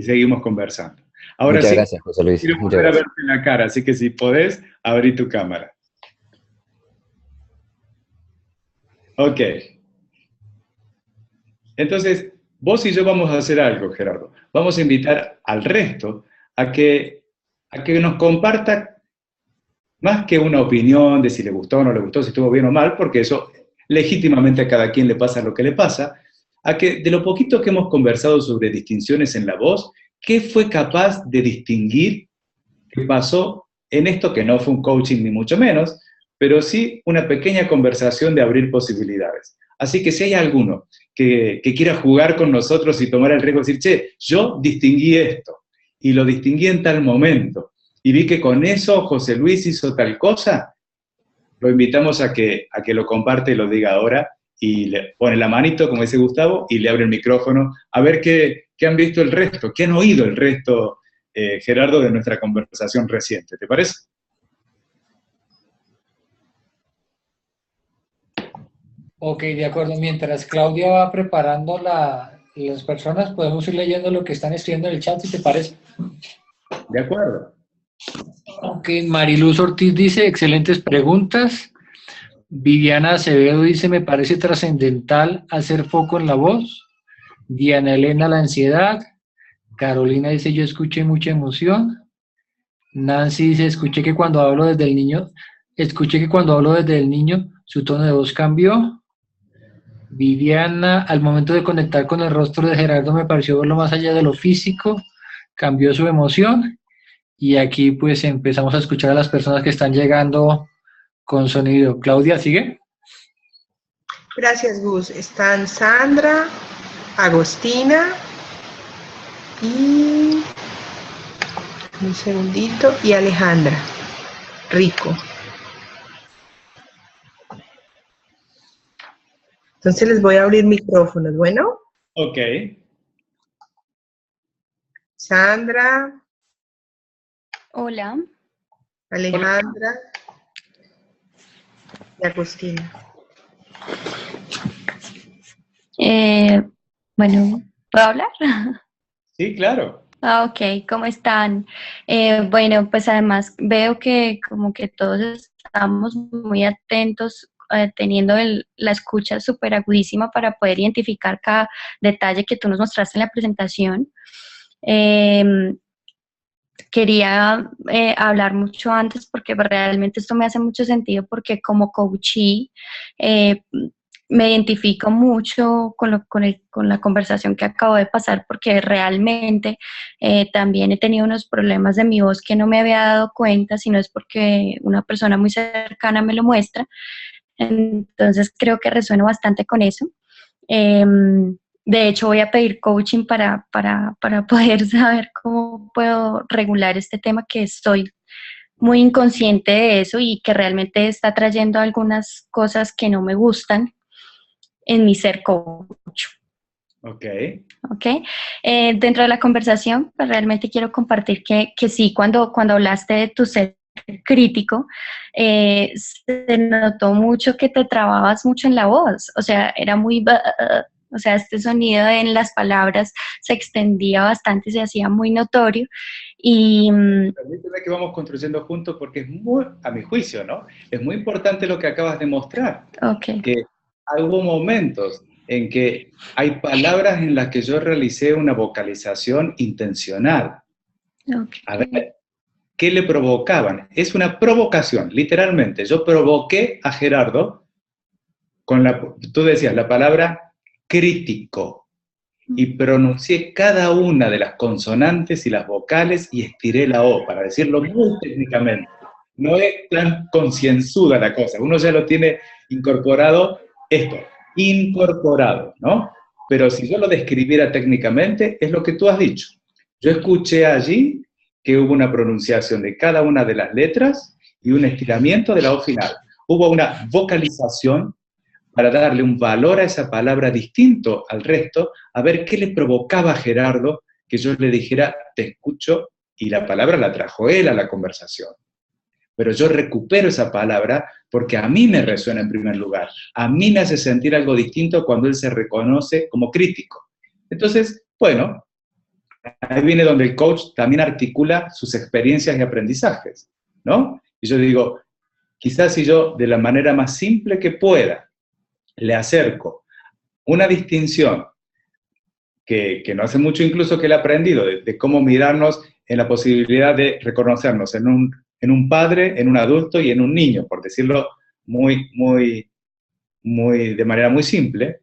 seguimos conversando. Ahora Muchas sí, gracias, José Luis. quiero Muchas volver a gracias. verte en la cara, así que si podés, abrí tu cámara. Ok. Entonces, vos y yo vamos a hacer algo, Gerardo. Vamos a invitar al resto a que nos comparta más que una opinión de si le gustó o no le gustó, si estuvo bien o mal, porque eso legítimamente a cada quien le pasa lo que le pasa, a que de lo poquito que hemos conversado sobre distinciones en la voz, ¿qué fue capaz de distinguir que pasó en esto que no fue un coaching ni mucho menos, pero sí una pequeña conversación de abrir posibilidades? Así que si hay alguno que quiera jugar con nosotros y tomar el riesgo de decir, che, yo distinguí esto, y lo distinguí en tal momento, y vi que con eso José Luis hizo tal cosa, lo invitamos a que lo comparte y lo diga ahora, y le pone la manito, como dice Gustavo, y le abre el micrófono, a ver qué han visto el resto, qué han oído el resto, Gerardo, de nuestra conversación reciente. ¿Te parece? Ok, de acuerdo. Mientras Claudia va preparando las personas, podemos ir leyendo lo que están escribiendo en el chat, si te parece. De acuerdo. Ok, Mariluz Ortiz dice, excelentes preguntas. Viviana Acevedo dice, me parece trascendental hacer foco en la voz. Diana Elena, la ansiedad. Carolina dice, yo escuché mucha emoción. Nancy dice, escuché que cuando hablo desde el niño, su tono de voz cambió. Viviana, al momento de conectar con el rostro de Gerardo, me pareció verlo más allá de lo físico, cambió su emoción. Y aquí pues empezamos a escuchar a las personas que están llegando con sonido. Claudia, ¿sigue? Gracias, Gus. Están Sandra, Agostina y... un segundito, y Alejandra. Rico. Entonces les voy a abrir micrófonos, ¿bueno? Ok. Sandra, Hola. Alejandra y Agustina. Bueno, ¿puedo hablar? Sí, claro. Ok, ¿cómo están? Bueno, pues además veo que como que todos estamos muy atentos, teniendo la escucha súper agudísima para poder identificar cada detalle que tú nos mostraste en la presentación. Quería hablar mucho antes porque realmente esto me hace mucho sentido porque como coachee me identifico mucho con la conversación que acabo de pasar porque realmente también he tenido unos problemas de mi voz que no me había dado cuenta, sino es porque una persona muy cercana me lo muestra. Entonces creo que resueno bastante con eso. De hecho, voy a pedir coaching para poder saber cómo puedo regular este tema, que estoy muy inconsciente de eso y que realmente está trayendo algunas cosas que no me gustan en mi ser coach. Ok. ¿Ok? Dentro de la conversación, pues realmente quiero compartir que sí, cuando hablaste de tu ser crítico, se notó mucho que te trababas mucho en la voz, o sea, era muy... O sea, este sonido en las palabras se extendía bastante, se hacía muy notorio. Y Permíteme que vamos construyendo juntos porque es muy, a mi juicio, ¿no? Es muy importante lo que acabas de mostrar. okay. Que hubo momentos en que hay palabras en las que yo realicé una vocalización intencional. Okay. A ver, ¿qué le provocaban? Es una provocación, literalmente. Yo provoqué a Gerardo con tú decías la palabra crítico y pronuncié cada una de las consonantes y las vocales y estiré la O, para decirlo muy técnicamente. No es tan concienzuda la cosa, uno ya lo tiene incorporado, incorporado, ¿no? Pero si yo lo describiera técnicamente, es lo que tú has dicho. Yo escuché allí que hubo una pronunciación de cada una de las letras y un estiramiento de la O final. Hubo una vocalización para darle un valor a esa palabra distinto al resto, a ver qué le provocaba a Gerardo que yo le dijera, te escucho, y la palabra la trajo él a la conversación. Pero yo recupero esa palabra porque a mí me resuena en primer lugar. A mí me hace sentir algo distinto cuando él se reconoce como crítico. Entonces, bueno, ahí viene donde el coach también articula sus experiencias y aprendizajes, ¿no? Y yo digo, quizás si yo, de la manera más simple que pueda, le acerco una distinción que no hace mucho incluso que él ha aprendido, de cómo mirarnos en la posibilidad de reconocernos en un padre, en un adulto y en un niño, por decirlo de manera muy simple.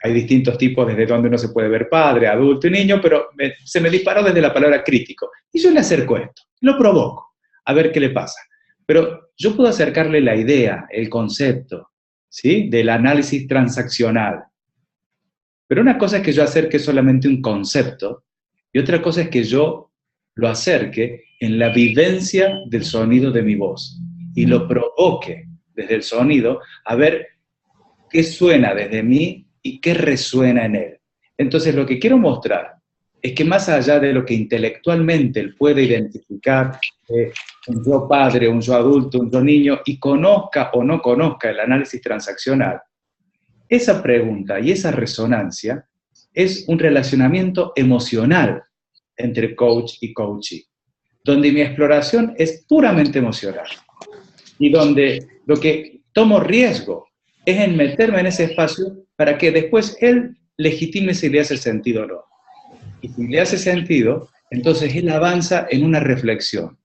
Hay distintos tipos desde donde uno se puede ver padre, adulto y niño, pero se me disparó desde la palabra crítico. Y yo le acerco esto, lo provoco, a ver qué le pasa. Pero yo puedo acercarle la idea, el concepto, ¿sí?, del análisis transaccional. Pero una cosa es que yo acerque solamente un concepto y otra cosa es que yo lo acerque en la vivencia del sonido de mi voz y lo provoque desde el sonido a ver qué suena desde mí y qué resuena en él. Entonces lo que quiero mostrar es que más allá de lo que intelectualmente él puede identificar, un yo padre, un yo adulto, un yo niño, y conozca o no conozca el análisis transaccional, esa pregunta y esa resonancia es un relacionamiento emocional entre coach y coachee, donde mi exploración es puramente emocional y donde lo que tomo riesgo es en meterme en ese espacio para que después él legitime si le hace sentido o no. Y si le hace sentido, entonces él avanza en una reflexión.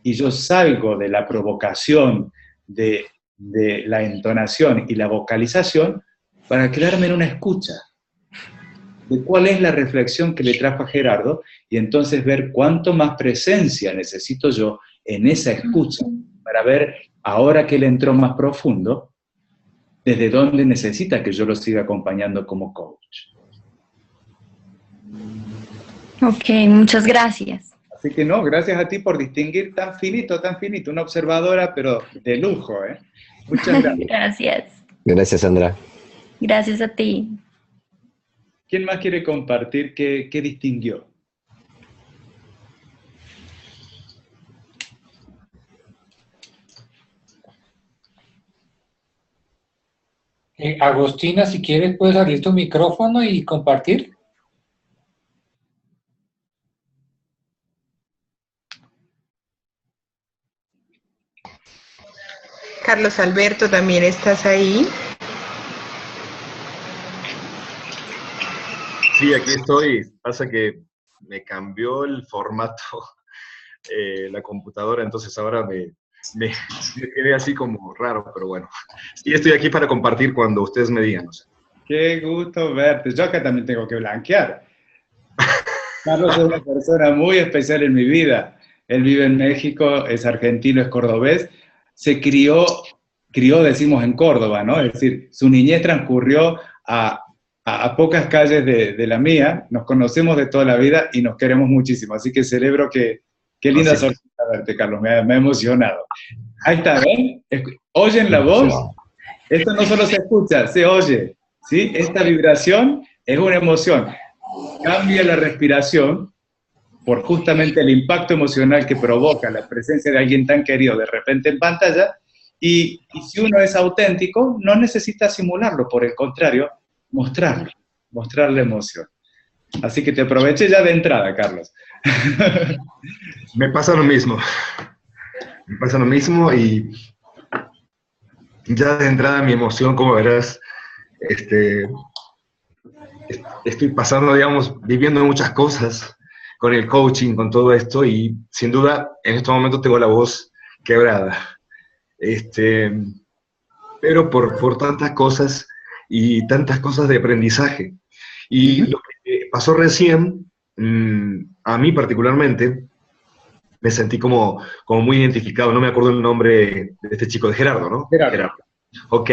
Y yo salgo de la provocación, de la entonación y la vocalización para quedarme en una escucha de cuál es la reflexión que le trajo a Gerardo y entonces ver cuánto más presencia necesito yo en esa escucha para ver, ahora que él entró más profundo, desde dónde necesita que yo lo siga acompañando como coach. Ok, muchas gracias. Así que no, gracias a ti por distinguir tan finito, una observadora, pero de lujo, ¿eh? Muchas gracias. Gracias. Gracias, Sandra. Gracias a ti. ¿Quién más quiere compartir qué distinguió? Agostina, si quieres puedes abrir tu micrófono y compartir. Carlos Alberto, también estás ahí. Sí, aquí estoy. Pasa que me cambió el formato la computadora, entonces ahora me quedé así como raro, pero bueno. Sí, estoy aquí para compartir cuando ustedes me digan. O sea. Qué gusto verte. Yo acá también tengo que blanquear. Carlos es una persona muy especial en mi vida. Él vive en México, es argentino, es cordobés. Se crió, decimos, en Córdoba, ¿no? Es decir, su niñez transcurrió a pocas calles de la mía. Nos conocemos de toda la vida y nos queremos muchísimo. Así que celebro que... Qué linda sorpresa verte, Carlos, me ha emocionado. Ahí está, ¿ven? ¿Oyen la voz? Esto no solo se escucha, se oye, ¿sí? Esta vibración es una emoción. Cambia la respiración por justamente el impacto emocional que provoca la presencia de alguien tan querido de repente en pantalla, y si uno es auténtico, no necesita simularlo, por el contrario, mostrar la emoción. Así que te aproveché ya de entrada, Carlos. Me pasa lo mismo. Me pasa lo mismo y ya de entrada mi emoción, como verás, estoy pasando, digamos, viviendo muchas cosas con el coaching, con todo esto, y sin duda en estos momentos tengo la voz quebrada. Pero por tantas cosas y tantas cosas de aprendizaje. Y lo que pasó recién, a mí particularmente, me sentí como muy identificado. No me acuerdo el nombre de este chico, de Gerardo, ¿no? Gerardo. Ok,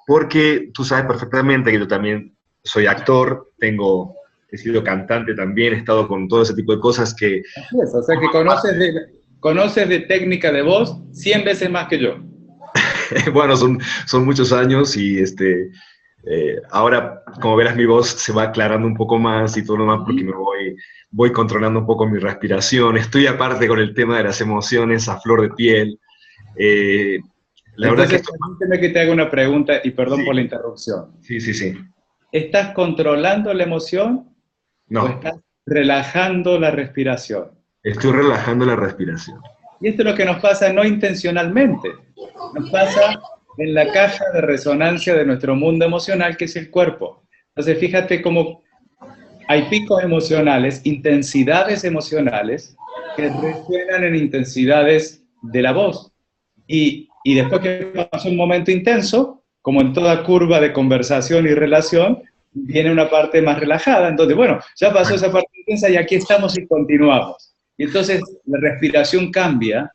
porque tú sabes perfectamente que yo también soy actor, he sido cantante también, he estado con todo ese tipo de cosas que... Así es, o sea que conoces de técnica de voz 100 veces más que yo. Bueno, son muchos años y ahora, como verás, mi voz se va aclarando un poco más y todo lo más porque me voy controlando un poco mi respiración. Estoy aparte con el tema de las emociones a flor de piel. La verdad que permíteme que te haga una pregunta y perdón por la interrupción. Sí. ¿Estás controlando la emoción? No. ¿O estás relajando la respiración? Estoy relajando la respiración. Y esto es lo que nos pasa no intencionalmente. Nos pasa en la caja de resonancia de nuestro mundo emocional, que es el cuerpo. Entonces, fíjate cómo hay picos emocionales, intensidades emocionales, que resuenan en intensidades de la voz. Y después que pasa un momento intenso, como en toda curva de conversación y relación, viene una parte más relajada. Entonces, bueno, ya pasó esa parte intensa y aquí estamos y continuamos. Y entonces la respiración cambia,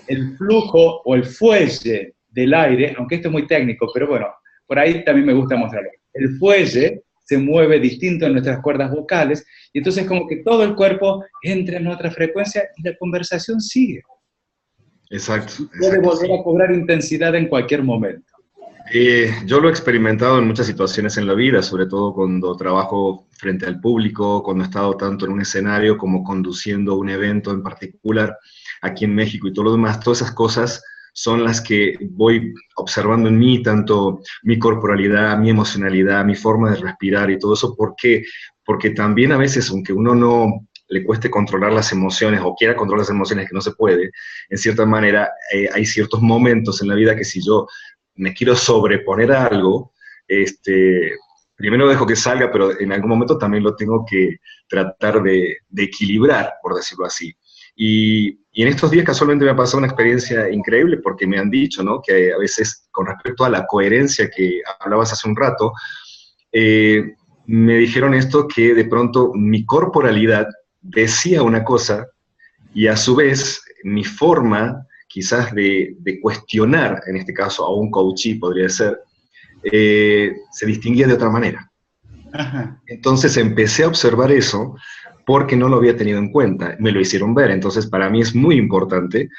el flujo o el fuelle del aire, aunque esto es muy técnico, pero bueno, por ahí también me gusta mostrarlo. El fuelle se mueve distinto en nuestras cuerdas vocales, y entonces como que todo el cuerpo entra en otra frecuencia y la conversación sigue. Exacto. Puede volver a cobrar intensidad en cualquier momento. Yo lo he experimentado en muchas situaciones en la vida, sobre todo cuando trabajo frente al público, cuando he estado tanto en un escenario como conduciendo un evento en particular aquí en México y todo lo demás. Todas esas cosas son las que voy observando en mí, tanto mi corporalidad, mi emocionalidad, mi forma de respirar y todo eso. ¿Por qué? Porque también a veces, aunque uno no le cueste controlar las emociones o quiera controlar las emociones, que no se puede, en cierta manera hay ciertos momentos en la vida que si yo me quiero sobreponer a algo, primero dejo que salga, pero en algún momento también lo tengo que tratar de equilibrar, por decirlo así. Y en estos días casualmente me ha pasado una experiencia increíble porque me han dicho, ¿no?, que a veces con respecto a la coherencia que hablabas hace un rato, me dijeron esto, que de pronto mi corporalidad decía una cosa y a su vez mi forma quizás de cuestionar, en este caso a un coachee podría ser, se distinguía de otra manera. Ajá. Entonces empecé a observar eso porque no lo había tenido en cuenta, me lo hicieron ver. Entonces para mí es muy importante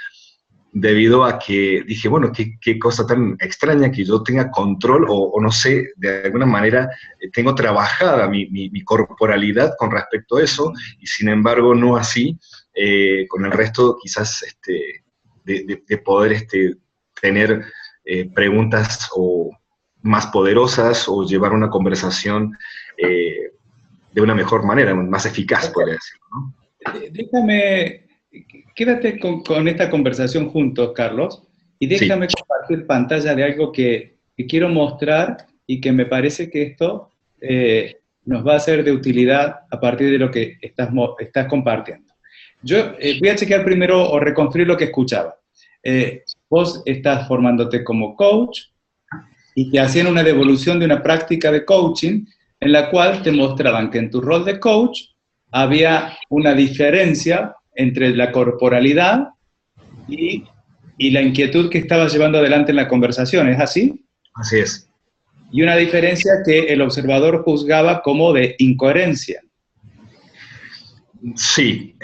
debido a que dije, bueno, qué cosa tan extraña que yo tenga control o no sé, de alguna manera tengo trabajada mi corporalidad con respecto a eso, y sin embargo no así con el resto quizás de poder tener preguntas o más poderosas o llevar una conversación de una mejor manera, más eficaz, podría decirlo, ¿no? Déjame, quédate con esta conversación juntos, Carlos, y déjame compartir pantalla de algo que quiero mostrar y que me parece que esto nos va a ser de utilidad a partir de lo que estás compartiendo. Yo voy a chequear primero o reconstruir lo que escuchaba. Vos estás formándote como coach y te hacían una devolución de una práctica de coaching en la cual te mostraban que en tu rol de coach había una diferencia entre la corporalidad y la inquietud que estabas llevando adelante en la conversación, ¿es así? Así es. Y una diferencia que el observador juzgaba como de incoherencia. Sí,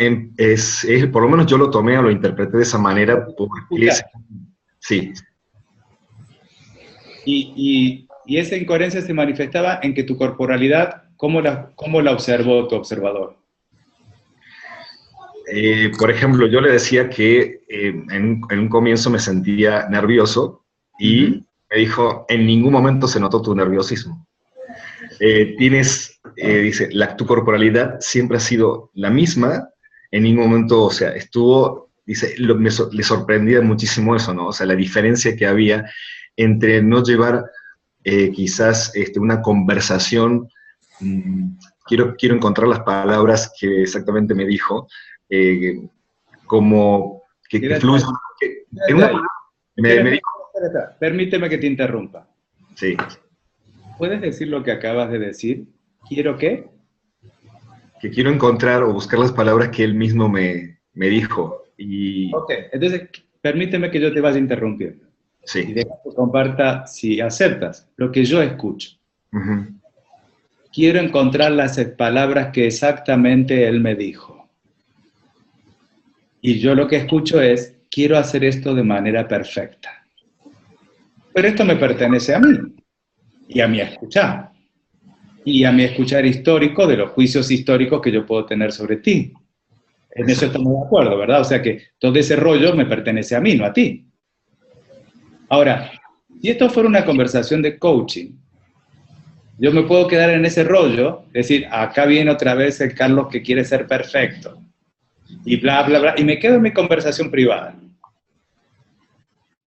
por lo menos yo lo tomé o lo interpreté de esa manera porque sí. Y esa incoherencia se manifestaba en que tu corporalidad, ¿cómo la observó tu observador? Por ejemplo, yo le decía que en un comienzo me sentía nervioso y me dijo, en ningún momento se notó tu nerviosismo. Dice, tu corporalidad siempre ha sido la misma, en ningún momento, o sea, dice, le sorprendía muchísimo eso, ¿no? O sea, la diferencia que había entre no llevar quizás una conversación, quiero encontrar las palabras que exactamente me dijo, como que fluye. Me dijo, permíteme que te interrumpa. Sí. ¿Puedes decir lo que acabas de decir? ¿Quiero qué? Que quiero encontrar o buscar las palabras que él mismo me dijo. Ok, entonces permíteme que yo te vaya interrumpiendo. Sí. Y deja que comparta, si aceptas, lo que yo escucho. Quiero encontrar las palabras que exactamente él me dijo. Y yo lo que escucho es, quiero hacer esto de manera perfecta. Pero esto me pertenece a mí. Y a mi escuchar. Y a mi escuchar histórico de los juicios históricos que yo puedo tener sobre ti. En eso estamos de acuerdo, ¿verdad? O sea que todo ese rollo me pertenece a mí, no a ti. Ahora, si esto fuera una conversación de coaching, yo me puedo quedar en ese rollo, decir, acá viene otra vez el Carlos que quiere ser perfecto, y bla, bla, bla, y me quedo en mi conversación privada.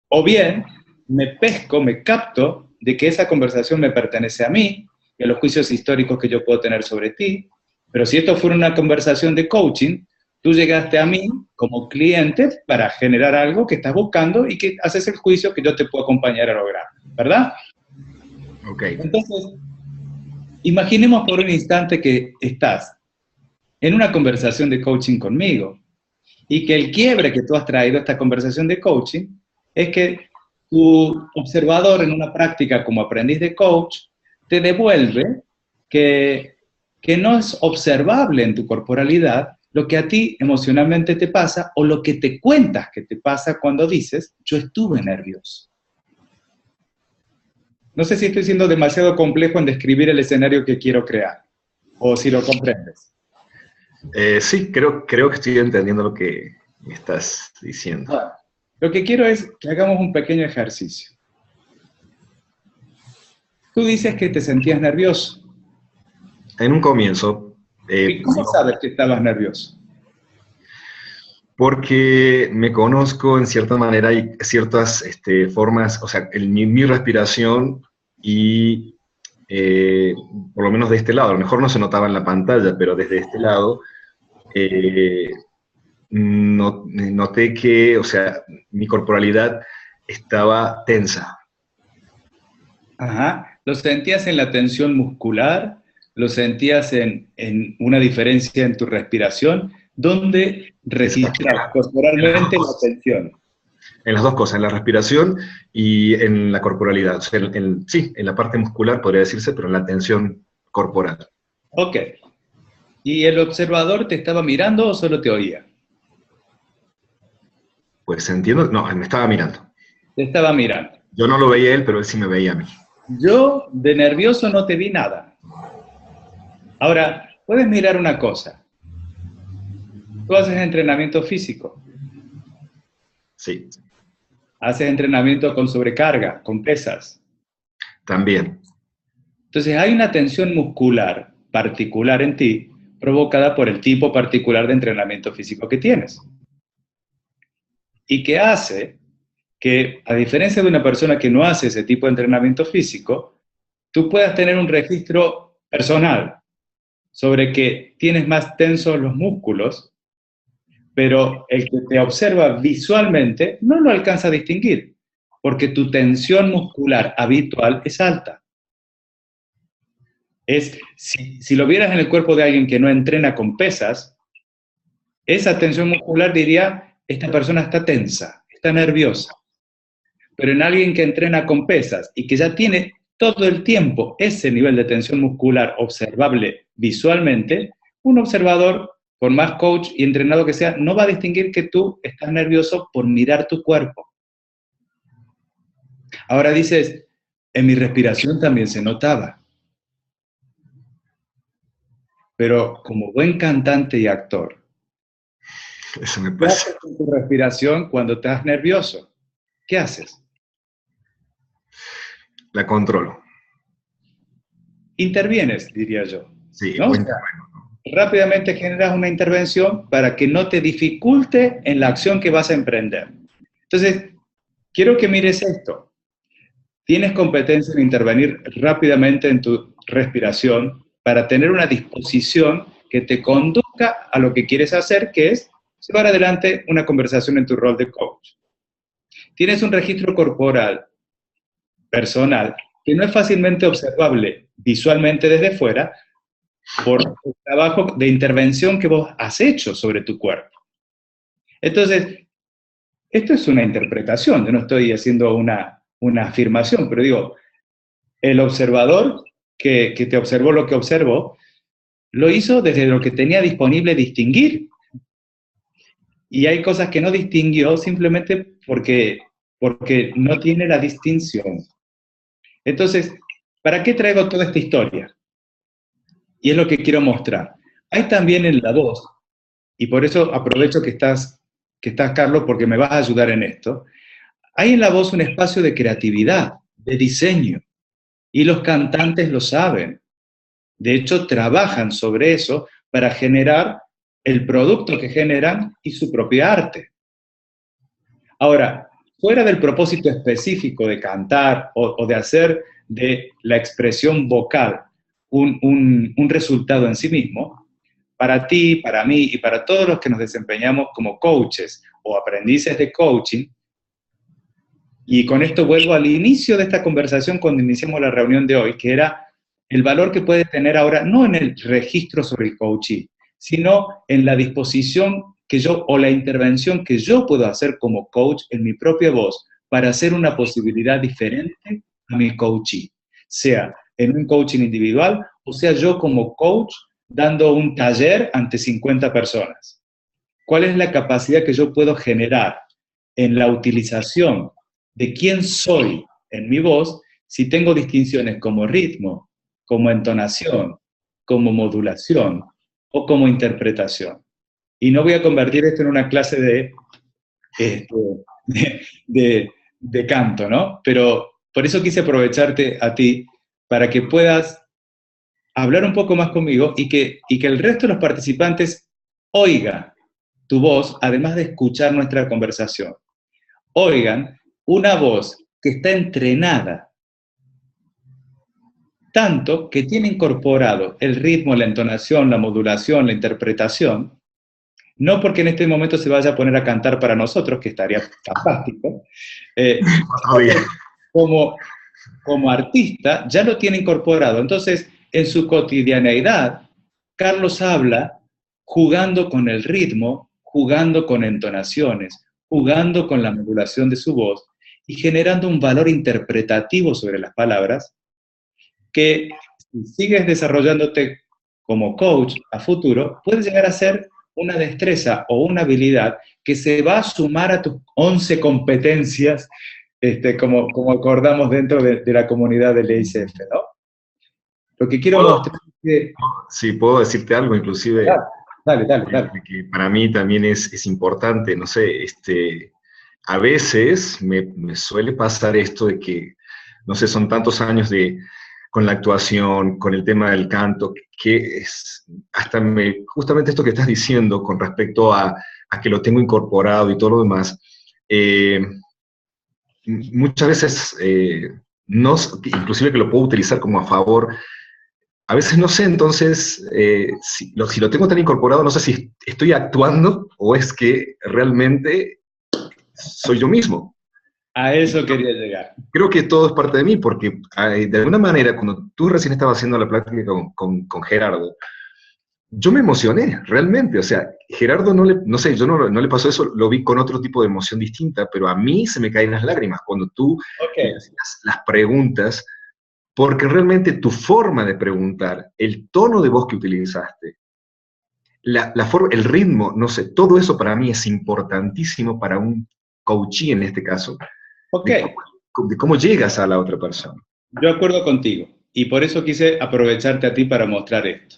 O bien, me pesco, me capto de que esa conversación me pertenece a mí, y a los juicios históricos que yo puedo tener sobre ti, pero si esto fuera una conversación de coaching, tú llegaste a mí como cliente para generar algo que estás buscando y que haces el juicio que yo te puedo acompañar a lograr, ¿verdad? Ok. Entonces, imaginemos por un instante que estás en una conversación de coaching conmigo y que el quiebre que tú has traído a esta conversación de coaching es que tu observador en una práctica como aprendiz de coach te devuelve que no es observable en tu corporalidad lo que a ti emocionalmente te pasa o lo que te cuentas que te pasa cuando dices, yo estuve nervioso. No sé si estoy siendo demasiado complejo en describir el escenario que quiero crear, o si lo comprendes. Sí, creo que estoy entendiendo lo que me estás diciendo. Bueno, lo que quiero es que hagamos un pequeño ejercicio. Tú dices que te sentías nervioso. En un comienzo. ¿Y cómo sabes que estabas nervioso? Porque me conozco en cierta manera y ciertas formas, o sea, mi respiración y por lo menos de este lado, a lo mejor no se notaba en la pantalla, pero desde este lado noté que, o sea, mi corporalidad estaba tensa. Ajá. ¿Lo sentías en la tensión muscular? ¿Lo sentías en una diferencia en tu respiración? ¿Dónde registras corporalmente la tensión? En las dos cosas, en la respiración y en la corporalidad. O sea, sí, en la parte muscular podría decirse, pero en la tensión corporal. Ok. ¿Y el observador te estaba mirando o solo te oía? Pues entiendo, no, me estaba mirando. Te estaba mirando. Yo no lo veía a él, pero él sí me veía a mí. Yo de nervioso no te vi nada. Ahora, puedes mirar una cosa. Tú haces entrenamiento físico. Sí. Haces entrenamiento con sobrecarga, con pesas. También. Entonces hay una tensión muscular particular en ti provocada por el tipo particular de entrenamiento físico que tienes. Y que hace que, a diferencia de una persona que no hace ese tipo de entrenamiento físico, tú puedas tener un registro personal sobre que tienes más tensos los músculos, pero el que te observa visualmente no lo alcanza a distinguir, porque tu tensión muscular habitual es alta. Si lo vieras en el cuerpo de alguien que no entrena con pesas, esa tensión muscular diría, esta persona está tensa, está nerviosa. Pero en alguien que entrena con pesas y que ya tiene todo el tiempo ese nivel de tensión muscular observable visualmente, un observador, por más coach y entrenado que sea, no va a distinguir que tú estás nervioso por mirar tu cuerpo. Ahora dices, en mi respiración también se notaba. Pero como buen cantante y actor, Eso me ¿qué pasa. haces con tu respiración cuando estás nervioso? ¿Qué haces? La controlo. Intervienes, diría yo. Sí, ¿no? Rápidamente generas una intervención para que no te dificulte en la acción que vas a emprender. Entonces, quiero que mires esto. Tienes competencia en intervenir rápidamente en tu respiración para tener una disposición que te conduzca a lo que quieres hacer, que es llevar adelante una conversación en tu rol de coach. Tienes un registro corporal personal que no es fácilmente observable visualmente desde fuera por el trabajo de intervención que vos has hecho sobre tu cuerpo. Entonces, esto es una interpretación, yo no estoy haciendo una afirmación, pero digo, el observador que te observó lo que observó, lo hizo desde lo que tenía disponible distinguir. Y hay cosas que no distinguió simplemente porque no tiene la distinción. Entonces, ¿para qué traigo toda esta historia? Y es lo que quiero mostrar. Hay también en la voz, y por eso aprovecho que estás Carlos, porque me vas a ayudar en esto, hay en la voz un espacio de creatividad, de diseño, y los cantantes lo saben. De hecho, trabajan sobre eso para generar el producto que generan y su propia arte. Ahora, fuera del propósito específico de cantar o de hacer de la expresión vocal un resultado en sí mismo, para ti, para mí y para todos los que nos desempeñamos como coaches o aprendices de coaching, y con esto vuelvo al inicio de esta conversación cuando iniciamos la reunión de hoy, que era el valor que puede tener ahora, no en el registro sobre el coaching, sino en la disposición que yo, o la intervención que yo puedo hacer como coach en mi propia voz para hacer una posibilidad diferente a mi coachee, sea en un coaching individual o sea yo como coach dando un taller ante 50 personas. ¿Cuál es la capacidad que yo puedo generar en la utilización de quién soy en mi voz si tengo distinciones como ritmo, como entonación, como modulación o como interpretación? Y no voy a convertir esto en una clase de canto, ¿no? Pero por eso quise aprovecharte a ti para que puedas hablar un poco más conmigo y que el resto de los participantes oiga tu voz, además de escuchar nuestra conversación. Oigan una voz que está entrenada, tanto que tiene incorporado el ritmo, la entonación, la modulación, la interpretación, no porque en este momento se vaya a poner a cantar para nosotros, que estaría fantástico, como artista ya lo tiene incorporado. Entonces, en su cotidianeidad, Carlos habla jugando con el ritmo, jugando con entonaciones, jugando con la modulación de su voz y generando un valor interpretativo sobre las palabras que, si sigues desarrollándote como coach a futuro, puede llegar a ser una destreza o una habilidad que se va a sumar a tus 11 competencias, como acordamos dentro de la comunidad del ICF, ¿no? Lo que quiero mostrar es que... Sí, puedo decirte algo, inclusive, Dale. que para mí también es importante, no sé, a veces me suele pasar esto de que, no sé, son tantos años con la actuación, con el tema del canto, que justamente esto que estás diciendo con respecto a que lo tengo incorporado y todo lo demás, muchas veces, inclusive que lo puedo utilizar como a favor, a veces no sé, entonces, si lo tengo tan incorporado, no sé si estoy actuando o es que realmente soy yo mismo. A eso quería llegar. Creo que todo es parte de mí, porque de alguna manera, cuando tú recién estabas haciendo la práctica con Gerardo, yo me emocioné, realmente. O sea, Gerardo no le pasó eso, lo vi con otro tipo de emoción distinta, pero a mí se me caen las lágrimas cuando tú me hacías las preguntas, porque realmente tu forma de preguntar, el tono de voz que utilizaste, el ritmo, no sé, todo eso para mí es importantísimo para un coachee en este caso. De cómo llegas a la otra persona. Yo acuerdo contigo, y por eso quise aprovecharte a ti para mostrar esto.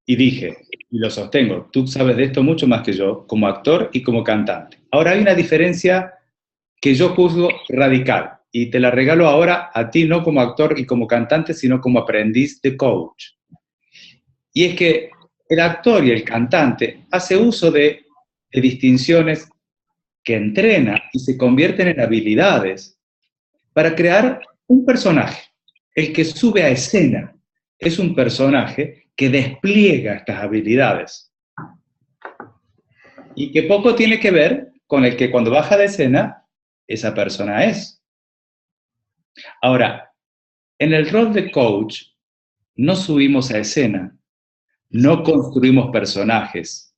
Y dije, y lo sostengo, tú sabes de esto mucho más que yo, como actor y como cantante. Ahora hay una diferencia que yo juzgo radical, y te la regalo ahora a ti, no como actor y como cantante, sino como aprendiz de coach. Y es que el actor y el cantante hace uso de distinciones que entrena y se convierten en habilidades para crear un personaje. El que sube a escena es un personaje que despliega estas habilidades. Y que poco tiene que ver con el que cuando baja de escena, esa persona es. Ahora, en el rol de coach, no subimos a escena, no construimos personajes,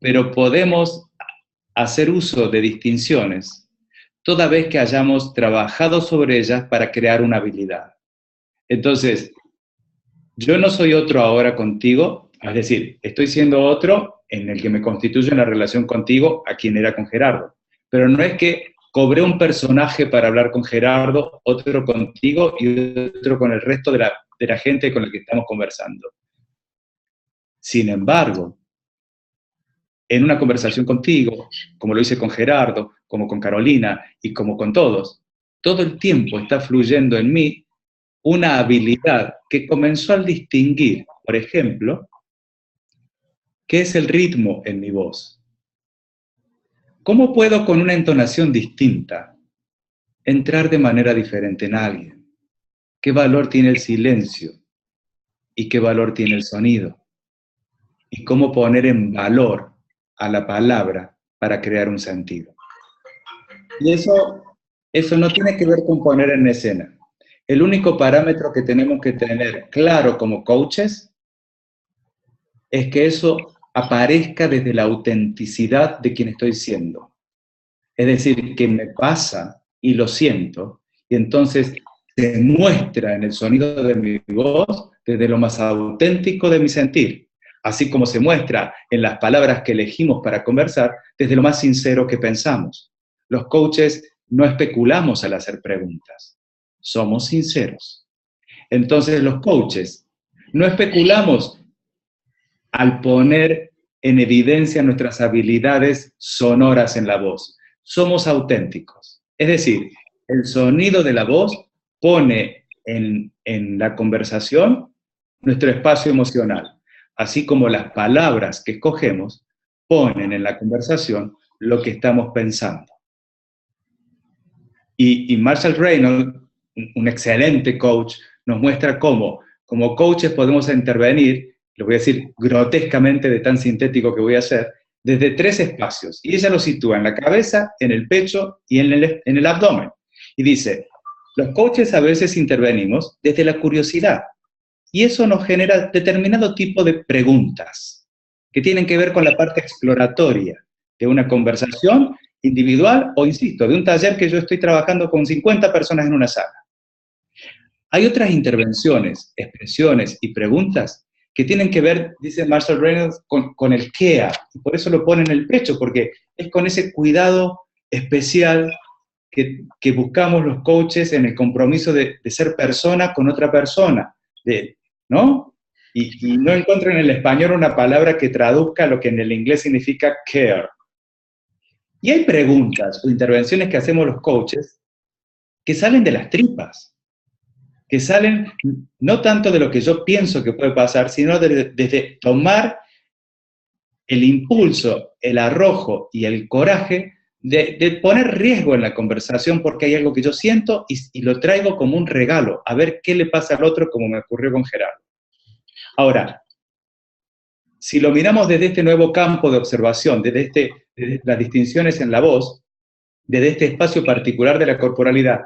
pero podemos hacer uso de distinciones toda vez que hayamos trabajado sobre ellas para crear una habilidad. Entonces, yo no soy otro ahora contigo, es decir, estoy siendo otro en el que me constituye una relación contigo a quien era con Gerardo. Pero no es que cobré un personaje para hablar con Gerardo, otro contigo y otro con el resto de la gente con la que estamos conversando. Sin embargo, en una conversación contigo, como lo hice con Gerardo, como con Carolina y como con todos, todo el tiempo está fluyendo en mí una habilidad que comenzó al distinguir, por ejemplo, qué es el ritmo en mi voz. ¿Cómo puedo con una entonación distinta entrar de manera diferente en alguien? ¿Qué valor tiene el silencio? ¿Y qué valor tiene el sonido? ¿Y cómo poner en valor a la palabra para crear un sentido? Y eso no tiene que ver con poner en escena. El único parámetro que tenemos que tener claro como coaches es que eso aparezca desde la autenticidad de quien estoy siendo. Es decir, que me pasa y lo siento, y entonces se muestra en el sonido de mi voz desde lo más auténtico de mi sentir, así como se muestra en las palabras que elegimos para conversar desde lo más sincero que pensamos. Los coaches no especulamos al hacer preguntas, somos sinceros. Entonces los coaches no especulamos al poner en evidencia nuestras habilidades sonoras en la voz. Somos auténticos. Es decir, el sonido de la voz pone en la conversación nuestro espacio emocional, así como las palabras que escogemos ponen en la conversación lo que estamos pensando. Y Marshall Reynolds, un excelente coach, nos muestra cómo, como coaches, podemos intervenir, lo voy a decir grotescamente de tan sintético que voy a hacer, desde 3 espacios. Y ella lo sitúa en la cabeza, en el pecho y en el abdomen. Y dice, los coaches a veces intervenimos desde la curiosidad. Y eso nos genera determinado tipo de preguntas que tienen que ver con la parte exploratoria de una conversación individual o, insisto, de un taller que yo estoy trabajando con 50 personas en una sala. Hay otras intervenciones, expresiones y preguntas que tienen que ver, dice Marshall Reynolds, con el care. Y por eso lo pone en el pecho, porque es con ese cuidado especial que buscamos los coaches en el compromiso de ser persona con otra persona, ¿no? Y no encuentro en el español una palabra que traduzca lo que en el inglés significa care. Y hay preguntas o intervenciones que hacemos los coaches que salen de las tripas, que salen no tanto de lo que yo pienso que puede pasar, sino desde tomar el impulso, el arrojo y el coraje de poner riesgo en la conversación porque hay algo que yo siento y lo traigo como un regalo, a ver qué le pasa al otro, como me ocurrió con Gerardo. Ahora, si lo miramos desde este nuevo campo de observación, desde las distinciones en la voz, desde este espacio particular de la corporalidad,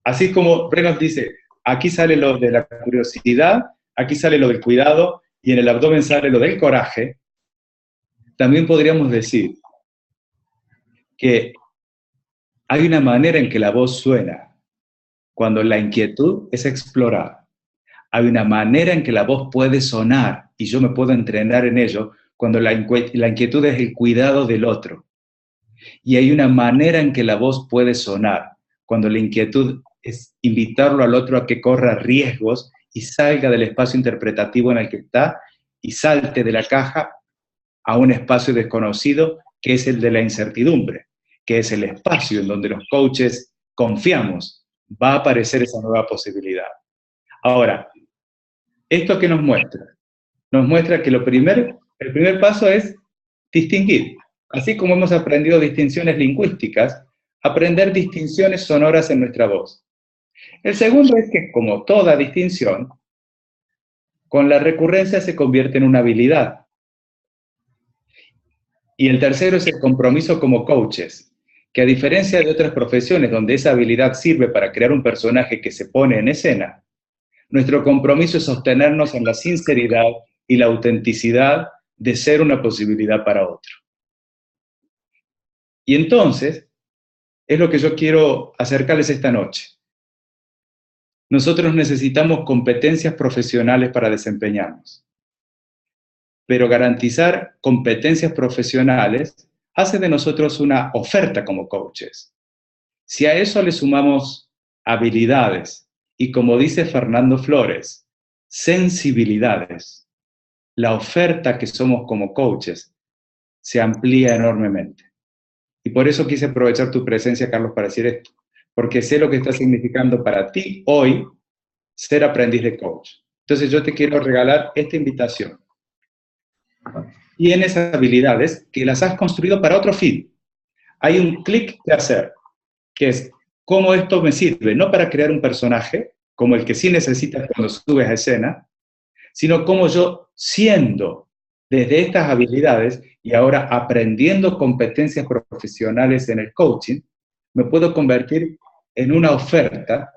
así como Reynolds dice, aquí sale lo de la curiosidad, aquí sale lo del cuidado, y en el abdomen sale lo del coraje, también podríamos decir que hay una manera en que la voz suena cuando la inquietud es explorada. Hay una manera en que la voz puede sonar, y yo me puedo entrenar en ello, cuando la inquietud es el cuidado del otro. Y hay una manera en que la voz puede sonar, cuando la inquietud es invitarlo al otro a que corra riesgos y salga del espacio interpretativo en el que está y salte de la caja a un espacio desconocido que es el de la incertidumbre, que es el espacio en donde los coaches confiamos, va a aparecer esa nueva posibilidad. Ahora, ¿esto qué nos muestra? Nos muestra que el primer paso es distinguir. Así como hemos aprendido distinciones lingüísticas, aprender distinciones sonoras en nuestra voz. El segundo es que, como toda distinción, con la recurrencia se convierte en una habilidad. Y el tercero es el compromiso como coaches, que a diferencia de otras profesiones donde esa habilidad sirve para crear un personaje que se pone en escena, nuestro compromiso es sostenernos en la sinceridad y la autenticidad de ser una posibilidad para otro. Y entonces, es lo que yo quiero acercarles esta noche. Nosotros necesitamos competencias profesionales para desempeñarnos. Pero garantizar competencias profesionales hace de nosotros una oferta como coaches. Si a eso le sumamos habilidades y, como dice Fernando Flores, sensibilidades, la oferta que somos como coaches se amplía enormemente. Y por eso quise aprovechar tu presencia, Carlos, para decir esto, porque sé lo que está significando para ti hoy ser aprendiz de coach. Entonces yo te quiero regalar esta invitación. Tienes habilidades que las has construido para otro fin. Hay un clic que hacer, que es cómo esto me sirve, no para crear un personaje, como el que sí necesitas cuando subes a escena, sino cómo yo, siendo desde estas habilidades y ahora aprendiendo competencias profesionales en el coaching, me puedo convertir en una oferta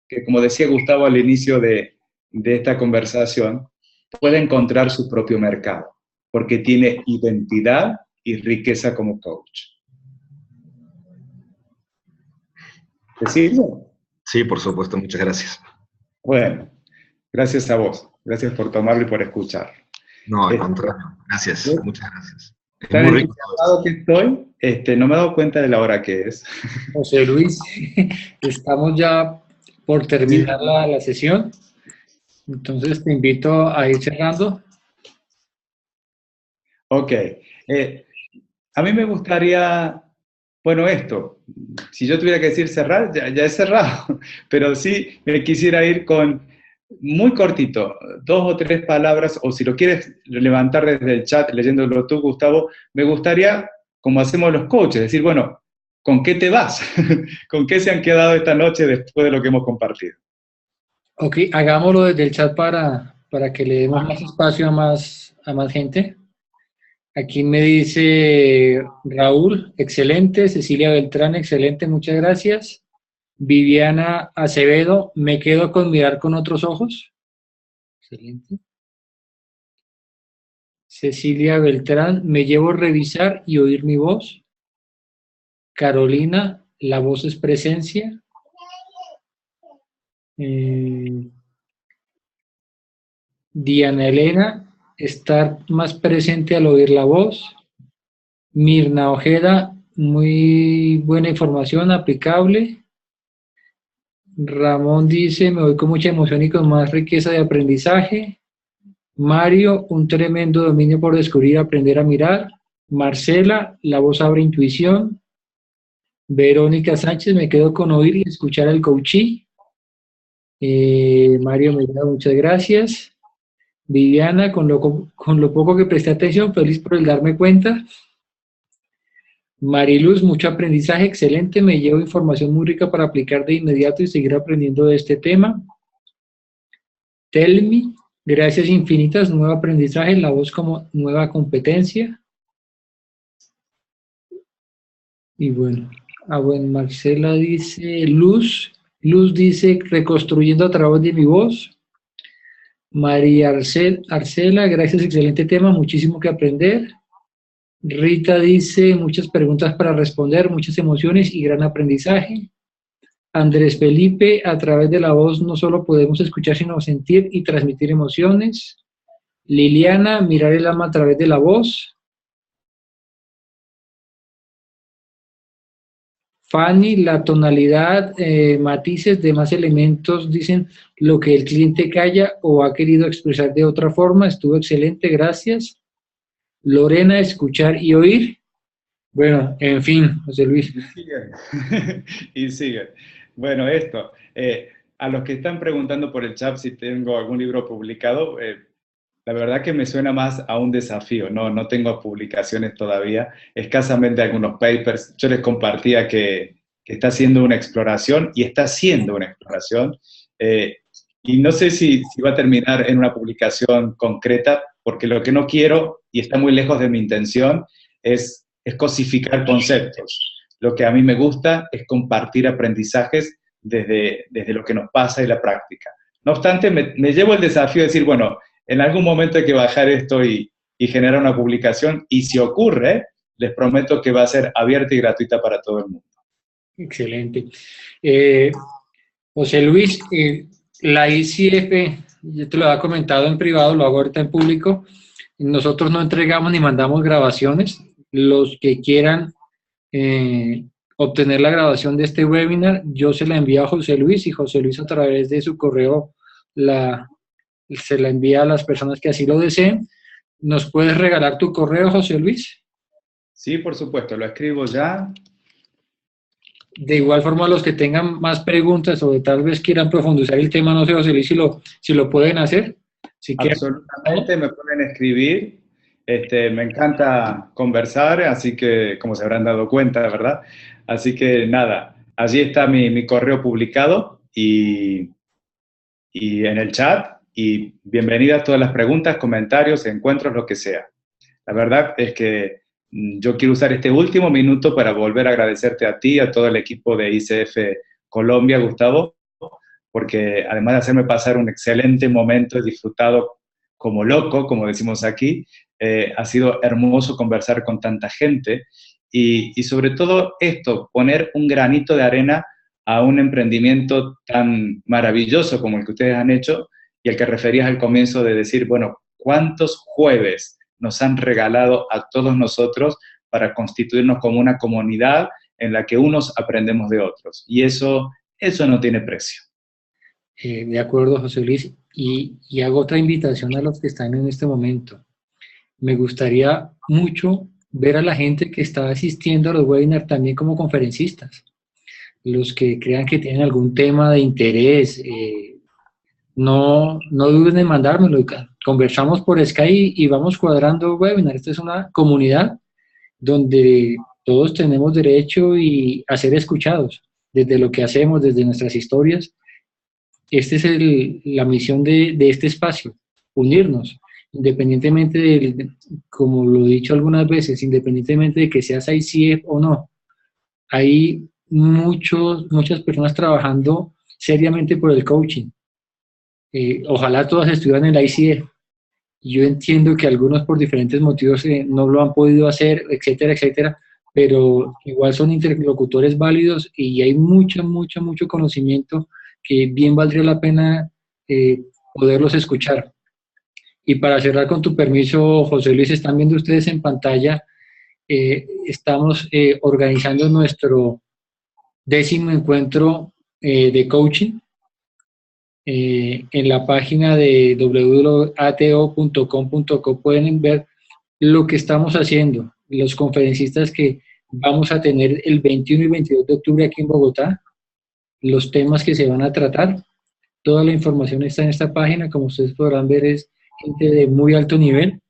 que, como decía Gustavo al inicio de esta conversación, puede encontrar su propio mercado, porque tiene identidad y riqueza como coach. ¿Te sirve? Sí, por supuesto, muchas gracias. Bueno, gracias a vos. Gracias por tomarlo y por escuchar. No, al contrario. Gracias, muchas gracias. Tan entusiasmado que estoy, no me he dado cuenta de la hora que es. José Luis, estamos ya por terminar la sesión, entonces te invito a ir cerrando. Ok. A mí me gustaría, bueno, si yo tuviera que decir cerrar, ya he cerrado, pero sí me quisiera ir con muy cortito, 2 o 3 palabras, o si lo quieres levantar desde el chat, leyéndolo tú, Gustavo, me gustaría, como hacemos los coaches, decir, bueno, ¿con qué te vas? ¿Con qué se han quedado esta noche después de lo que hemos compartido? Ok, hagámoslo desde el chat para que le demos más espacio a más gente. Aquí me dice Raúl, excelente. Cecilia Beltrán, excelente, muchas gracias. Viviana Acevedo, me quedo con mirar con otros ojos. Excelente. Cecilia Beltrán, me llevo a revisar y oír mi voz. Carolina, la voz es presencia. Diana Elena, estar más presente al oír la voz. Mirna Ojeda, muy buena información, aplicable. Ramón dice, me voy con mucha emoción y con más riqueza de aprendizaje. Mario, un tremendo dominio por descubrir, aprender a mirar. Marcela, la voz abre intuición. Verónica Sánchez, me quedo con oír y escuchar el coachí. Mario Medina, muchas gracias. Viviana, con lo poco que presté atención, feliz por el darme cuenta. Mariluz, mucho aprendizaje, excelente, me llevo información muy rica para aplicar de inmediato y seguir aprendiendo de este tema. Telmi, gracias infinitas, nuevo aprendizaje, la voz como nueva competencia. Y bueno, Marcela dice, Luz dice, reconstruyendo a través de mi voz. María Arcela, gracias, excelente tema, muchísimo que aprender. Rita dice, muchas preguntas para responder, muchas emociones y gran aprendizaje. Andrés Felipe, a través de la voz no solo podemos escuchar, sino sentir y transmitir emociones. Liliana, mirar el alma a través de la voz. Fanny, la tonalidad, matices, demás elementos dicen lo que el cliente calla o ha querido expresar de otra forma. Estuvo excelente, gracias. Lorena, escuchar y oír. Bueno, en fin, José Luis. Y sigue. Bueno, esto. A los que están preguntando por el chat si tengo algún libro publicado, la verdad que me suena más a un desafío. No tengo publicaciones todavía, escasamente algunos papers. Yo les compartía que está haciendo una exploración y está haciendo una exploración. Y no sé si va a terminar en una publicación concreta, porque lo que no quiero, y está muy lejos de mi intención, es cosificar conceptos. Lo que a mí me gusta es compartir aprendizajes desde lo que nos pasa y la práctica. No obstante, me llevo el desafío de decir, bueno, en algún momento hay que bajar esto y generar una publicación, y si ocurre, les prometo que va a ser abierta y gratuita para todo el mundo. Excelente. José Luis, la ICF, yo te lo había comentado en privado, lo hago ahorita en público, nosotros no entregamos ni mandamos grabaciones. Los que quieran obtener la grabación de este webinar, yo se la envío a José Luis, y José Luis a través de su correo se la envía a las personas que así lo deseen. ¿Nos puedes regalar tu correo, José Luis? Sí, por supuesto, lo escribo ya. De igual forma, los que tengan más preguntas o tal vez quieran profundizar el tema, no sé, José Luis, si lo pueden hacer. Si absolutamente, me pueden escribir. Me encanta conversar, así que, como se habrán dado cuenta, ¿verdad? Así que, nada, allí está mi correo publicado y en el chat, y bienvenidas todas las preguntas, comentarios, encuentros, lo que sea. La verdad es que yo quiero usar este último minuto para volver a agradecerte a ti, a todo el equipo de ICF Colombia, Gustavo, porque además de hacerme pasar un excelente momento, he disfrutado como loco, como decimos aquí. Ha sido hermoso conversar con tanta gente y sobre todo esto, poner un granito de arena a un emprendimiento tan maravilloso como el que ustedes han hecho, y el que referías al comienzo de decir, bueno, ¿cuántos jueves nos han regalado a todos nosotros para constituirnos como una comunidad en la que unos aprendemos de otros? Y eso no tiene precio. De acuerdo, José Luis, y hago otra invitación a los que están en este momento. Me gustaría mucho ver a la gente que está asistiendo a los webinars también como conferencistas. Los que crean que tienen algún tema de interés, no duden en mandármelo. Conversamos por Skype y vamos cuadrando webinar. Esta es una comunidad donde todos tenemos derecho a ser escuchados desde lo que hacemos, desde nuestras historias. Esta es la misión de este espacio, unirnos, independientemente como lo he dicho algunas veces, independientemente de que seas ICF o no. Hay muchas personas trabajando seriamente por el coaching. Ojalá todas estuvieran en la ICF. Yo entiendo que algunos por diferentes motivos no lo han podido hacer, etcétera, etcétera, pero igual son interlocutores válidos y hay mucho conocimiento que bien valdría la pena poderlos escuchar. Y para cerrar con tu permiso, José Luis, están viendo ustedes en pantalla, estamos organizando nuestro 10º encuentro de coaching en la página de www.ato.com.co. Pueden ver lo que estamos haciendo, los conferencistas que vamos a tener el 21 y 22 de octubre aquí en Bogotá, los temas que se van a tratar. Toda la información está en esta página. Como ustedes podrán ver, es gente de muy alto nivel,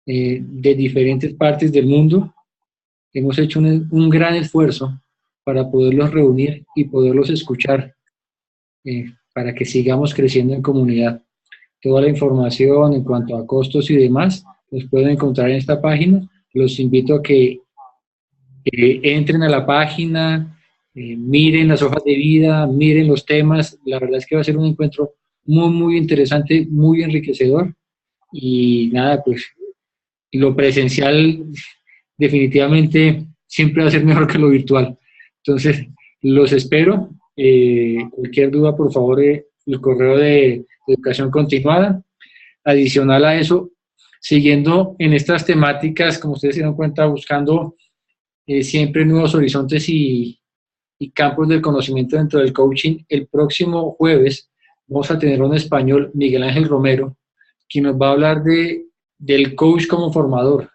de diferentes partes del mundo. Hemos hecho un gran esfuerzo para poderlos reunir y poderlos escuchar, para que sigamos creciendo en comunidad. Toda la información en cuanto a costos y demás los pueden encontrar en esta página. Los invito a que entren a la página, miren las hojas de vida, miren los temas. La verdad es que va a ser un encuentro muy, muy interesante, muy enriquecedor. Y nada, pues lo presencial definitivamente siempre va a ser mejor que lo virtual. Entonces, los espero. Cualquier duda, por favor, el correo de educación continuada. Adicional a eso, siguiendo en estas temáticas, como ustedes se dan cuenta, buscando siempre nuevos horizontes y campos del conocimiento dentro del coaching. El próximo jueves vamos a tener un español, Miguel Ángel Romero, quien nos va a hablar del coach como formador,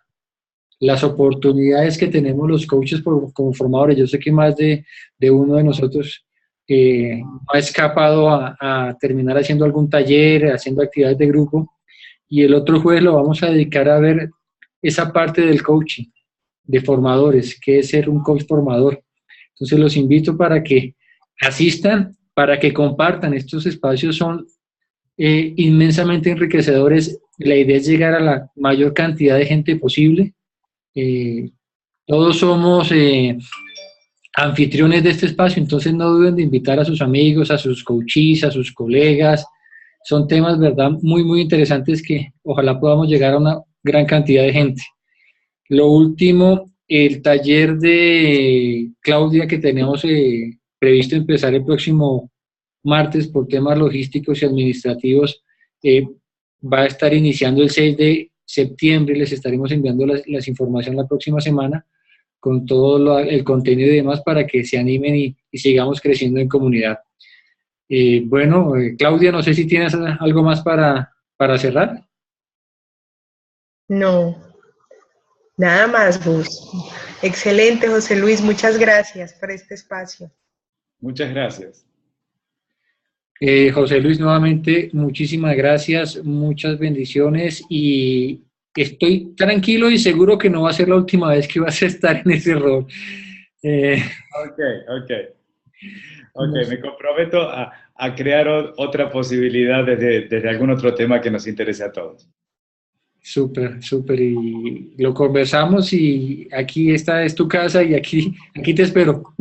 las oportunidades que tenemos los coaches como formadores. Yo sé que más de uno de nosotros ha escapado a terminar haciendo algún taller, haciendo actividades de grupo, y el otro jueves lo vamos a dedicar a ver esa parte del coaching, de formadores, que es ser un coach formador. Entonces los invito para que asistan, para que compartan. Estos espacios son inmensamente enriquecedores. La idea es llegar a la mayor cantidad de gente posible. Todos somos anfitriones de este espacio, entonces no duden de invitar a sus amigos, a sus coaches, a sus colegas. Son temas, ¿verdad?, muy, muy interesantes que ojalá podamos llegar a una gran cantidad de gente. Lo último, el taller de Claudia que tenemos previsto empezar el próximo martes por temas logísticos y administrativos, va a estar iniciando el 6 de septiembre. Les estaremos enviando las información la próxima semana con todo el contenido y demás para que se animen y sigamos creciendo en comunidad. Bueno, Claudia, no sé si tienes algo más para cerrar. No, nada más, Gus. Excelente, José Luis. Muchas gracias por este espacio. Muchas gracias. José Luis, nuevamente, muchísimas gracias, muchas bendiciones, y estoy tranquilo y seguro que no va a ser la última vez que vas a estar en ese rol. Ok, me comprometo a crear otra posibilidad desde algún otro tema que nos interese a todos. Súper, súper, y lo conversamos, y aquí esta es tu casa y aquí te espero.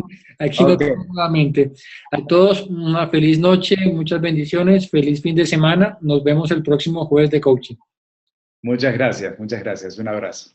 Aquí nos vemos nuevamente. A todos una feliz noche, muchas bendiciones, feliz fin de semana. Nos vemos el próximo jueves de coaching. Muchas gracias, un abrazo.